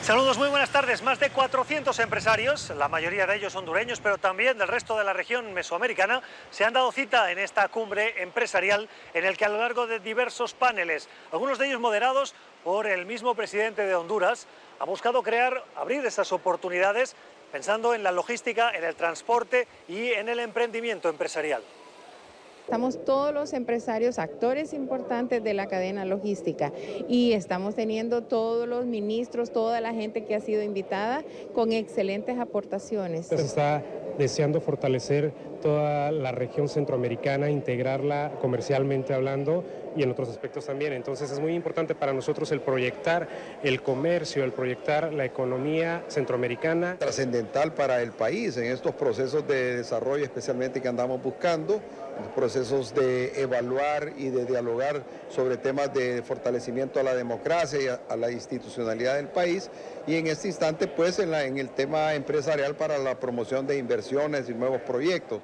Saludos, muy buenas tardes. Más de 400 empresarios, la mayoría de ellos hondureños, pero también del resto de la región mesoamericana, se han dado cita en esta cumbre empresarial en el que a lo largo de diversos paneles, algunos de ellos moderados por el mismo presidente de Honduras, ha buscado abrir esas oportunidades pensando en la logística, en el transporte y en el emprendimiento empresarial. Estamos todos los empresarios, actores importantes de la cadena logística y estamos teniendo todos los ministros, toda la gente que ha sido invitada con excelentes aportaciones. Se está deseando fortalecer toda la región centroamericana, integrarla comercialmente hablando y en otros aspectos también. Entonces es muy importante para nosotros el proyectar el comercio, el proyectar la economía centroamericana. Trascendental para el país en estos procesos de desarrollo especialmente que andamos buscando, los procesos de evaluar y de dialogar sobre temas de fortalecimiento a la democracia y a la institucionalidad del país, y en este instante pues en el tema empresarial para la promoción de inversiones y nuevos proyectos.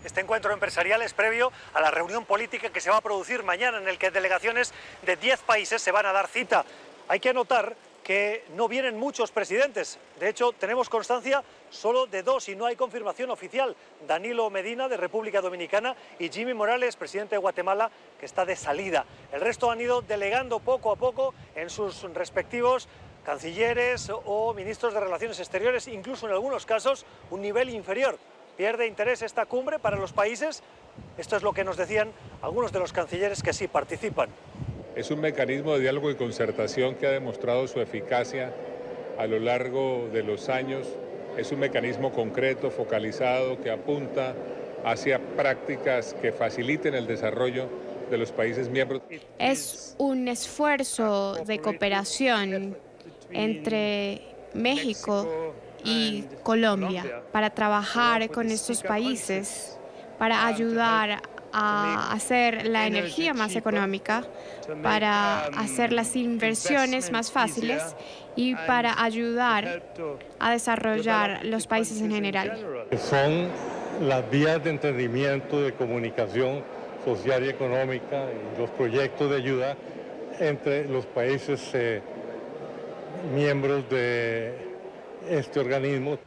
Este encuentro empresarial es previo a la reunión política que se va a producir mañana, en el que delegaciones de 10 países se van a dar cita. Hay que anotar que no vienen muchos presidentes. De hecho, tenemos constancia solo de 2 y no hay confirmación oficial. Danilo Medina, de República Dominicana, y Jimmy Morales, presidente de Guatemala, que está de salida. El resto han ido delegando poco a poco en sus respectivos cancilleres o ministros de Relaciones Exteriores, incluso en algunos casos un nivel inferior. ¿Pierde interés esta cumbre para los países? Esto es lo que nos decían algunos de los cancilleres que sí participan. Es un mecanismo de diálogo y concertación que ha demostrado su eficacia a lo largo de los años. Es un mecanismo concreto, focalizado, que apunta hacia prácticas que faciliten el desarrollo de los países miembros. Es un esfuerzo de cooperación entre México y Colombia para trabajar con estos países, para ayudar a hacer la energía más económica, para hacer las inversiones más fáciles y para ayudar a desarrollar los países en general. Son las vías de entendimiento, de comunicación social y económica y los proyectos de ayuda entre los países miembros de este organismo.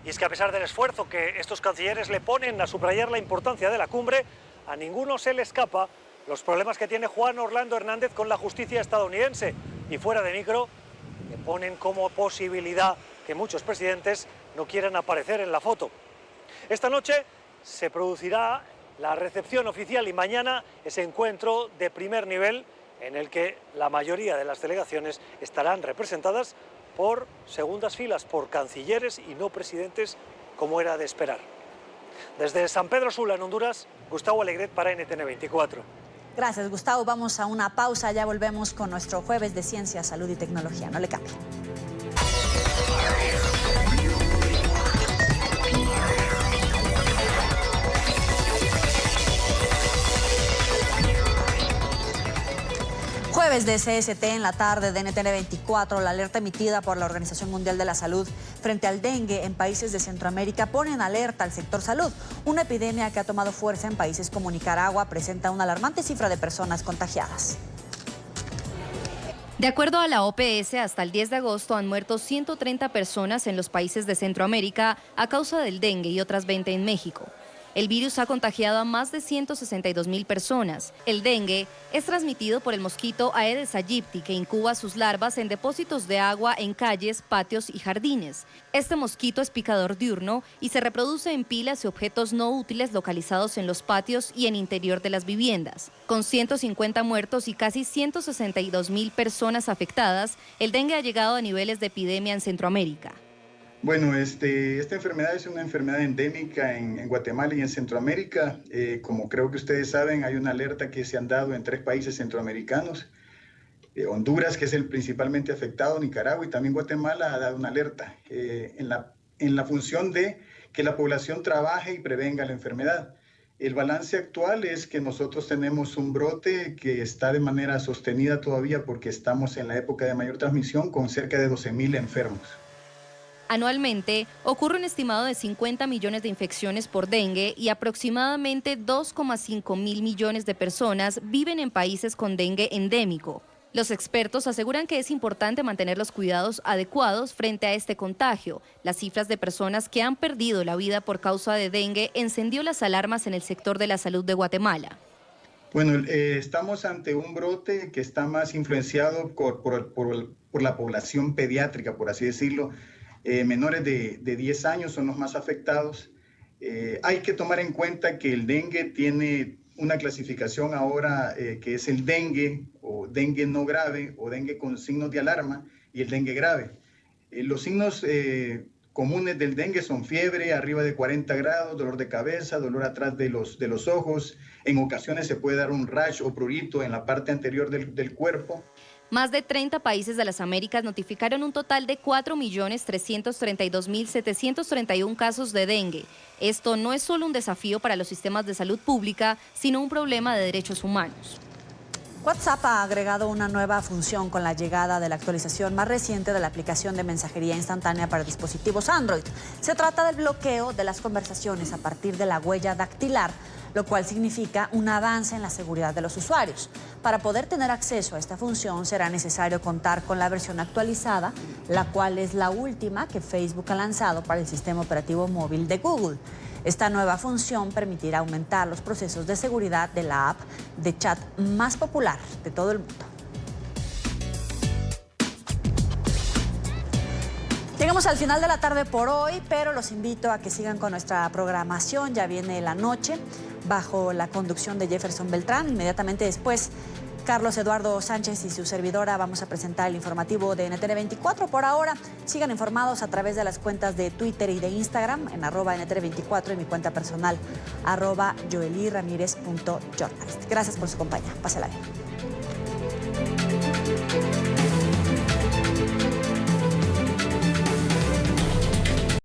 Y es que a pesar del esfuerzo que estos cancilleres le ponen a subrayar la importancia de la cumbre, a ninguno se le escapa los problemas que tiene Juan Orlando Hernández con la justicia estadounidense. Y fuera de micro, le ponen como posibilidad que muchos presidentes no quieran aparecer en la foto. Esta noche se producirá la recepción oficial y mañana ese encuentro de primer nivel en el que la mayoría de las delegaciones estarán representadas por segundas filas, por cancilleres y no presidentes, como era de esperar. Desde San Pedro Sula, en Honduras, Gustavo Alegret para NTN 24. Gracias, Gustavo. Vamos a una pausa, ya volvemos con nuestro jueves de Ciencia, Salud y Tecnología. No le cambie. Jueves de CST en la tarde de NTN 24, la alerta emitida por la Organización Mundial de la Salud frente al dengue en países de Centroamérica pone en alerta al sector salud. Una epidemia que ha tomado fuerza en países como Nicaragua presenta una alarmante cifra de personas contagiadas. De acuerdo a la OPS, hasta el 10 de agosto han muerto 130 personas en los países de Centroamérica a causa del dengue y otras 20 en México. El virus ha contagiado a más de 162.000 personas. El dengue es transmitido por el mosquito Aedes aegypti, que incuba sus larvas en depósitos de agua en calles, patios y jardines. Este mosquito es picador diurno y se reproduce en pilas y objetos no útiles localizados en los patios y en interior de las viviendas. Con 150 muertos y casi 162.000 personas afectadas, el dengue ha llegado a niveles de epidemia en Centroamérica. Bueno, esta enfermedad es una enfermedad endémica en Guatemala y en Centroamérica. Como creo que ustedes saben, hay una alerta que se han dado en 3 países centroamericanos. Honduras, que es el principalmente afectado, Nicaragua y también Guatemala ha dado una alerta en la función de que la población trabaje y prevenga la enfermedad. El balance actual es que nosotros tenemos un brote que está de manera sostenida todavía porque estamos en la época de mayor transmisión con cerca de 12.000 enfermos. Anualmente, ocurre un estimado de 50 millones de infecciones por dengue y aproximadamente 2,5 mil millones de personas viven en países con dengue endémico. Los expertos aseguran que es importante mantener los cuidados adecuados frente a este contagio. Las cifras de personas que han perdido la vida por causa de dengue encendió las alarmas en el sector de la salud de Guatemala. Bueno, estamos ante un brote que está más influenciado por la población pediátrica, por así decirlo. Menores de 10 años son los más afectados. Hay que tomar en cuenta que el dengue tiene una clasificación ahora que es el dengue o dengue no grave o dengue con signos de alarma y el dengue grave. Los signos comunes del dengue son fiebre arriba de 40 grados, dolor de cabeza, dolor atrás de los ojos. En ocasiones se puede dar un rash o prurito en la parte anterior del cuerpo. Más de 30 países de las Américas notificaron un total de 4.332.731 casos de dengue. Esto no es solo un desafío para los sistemas de salud pública, sino un problema de derechos humanos. WhatsApp ha agregado una nueva función con la llegada de la actualización más reciente de la aplicación de mensajería instantánea para dispositivos Android. Se trata del bloqueo de las conversaciones a partir de la huella dactilar, lo cual significa un avance en la seguridad de los usuarios. Para poder tener acceso a esta función será necesario contar con la versión actualizada, la cual es la última que Facebook ha lanzado para el sistema operativo móvil de Google. Esta nueva función permitirá aumentar los procesos de seguridad de la app de chat más popular de todo el mundo. Llegamos al final de la tarde por hoy, pero los invito a que sigan con nuestra programación. Ya viene la noche bajo la conducción de Jefferson Beltrán. Inmediatamente después, Carlos Eduardo Sánchez y su servidora vamos a presentar el informativo de NTN 24. Por ahora, sigan informados a través de las cuentas de Twitter y de Instagram en @NTN24 y mi cuenta personal @joelyramirez.journalist. Gracias por su compañía. Pásela bien.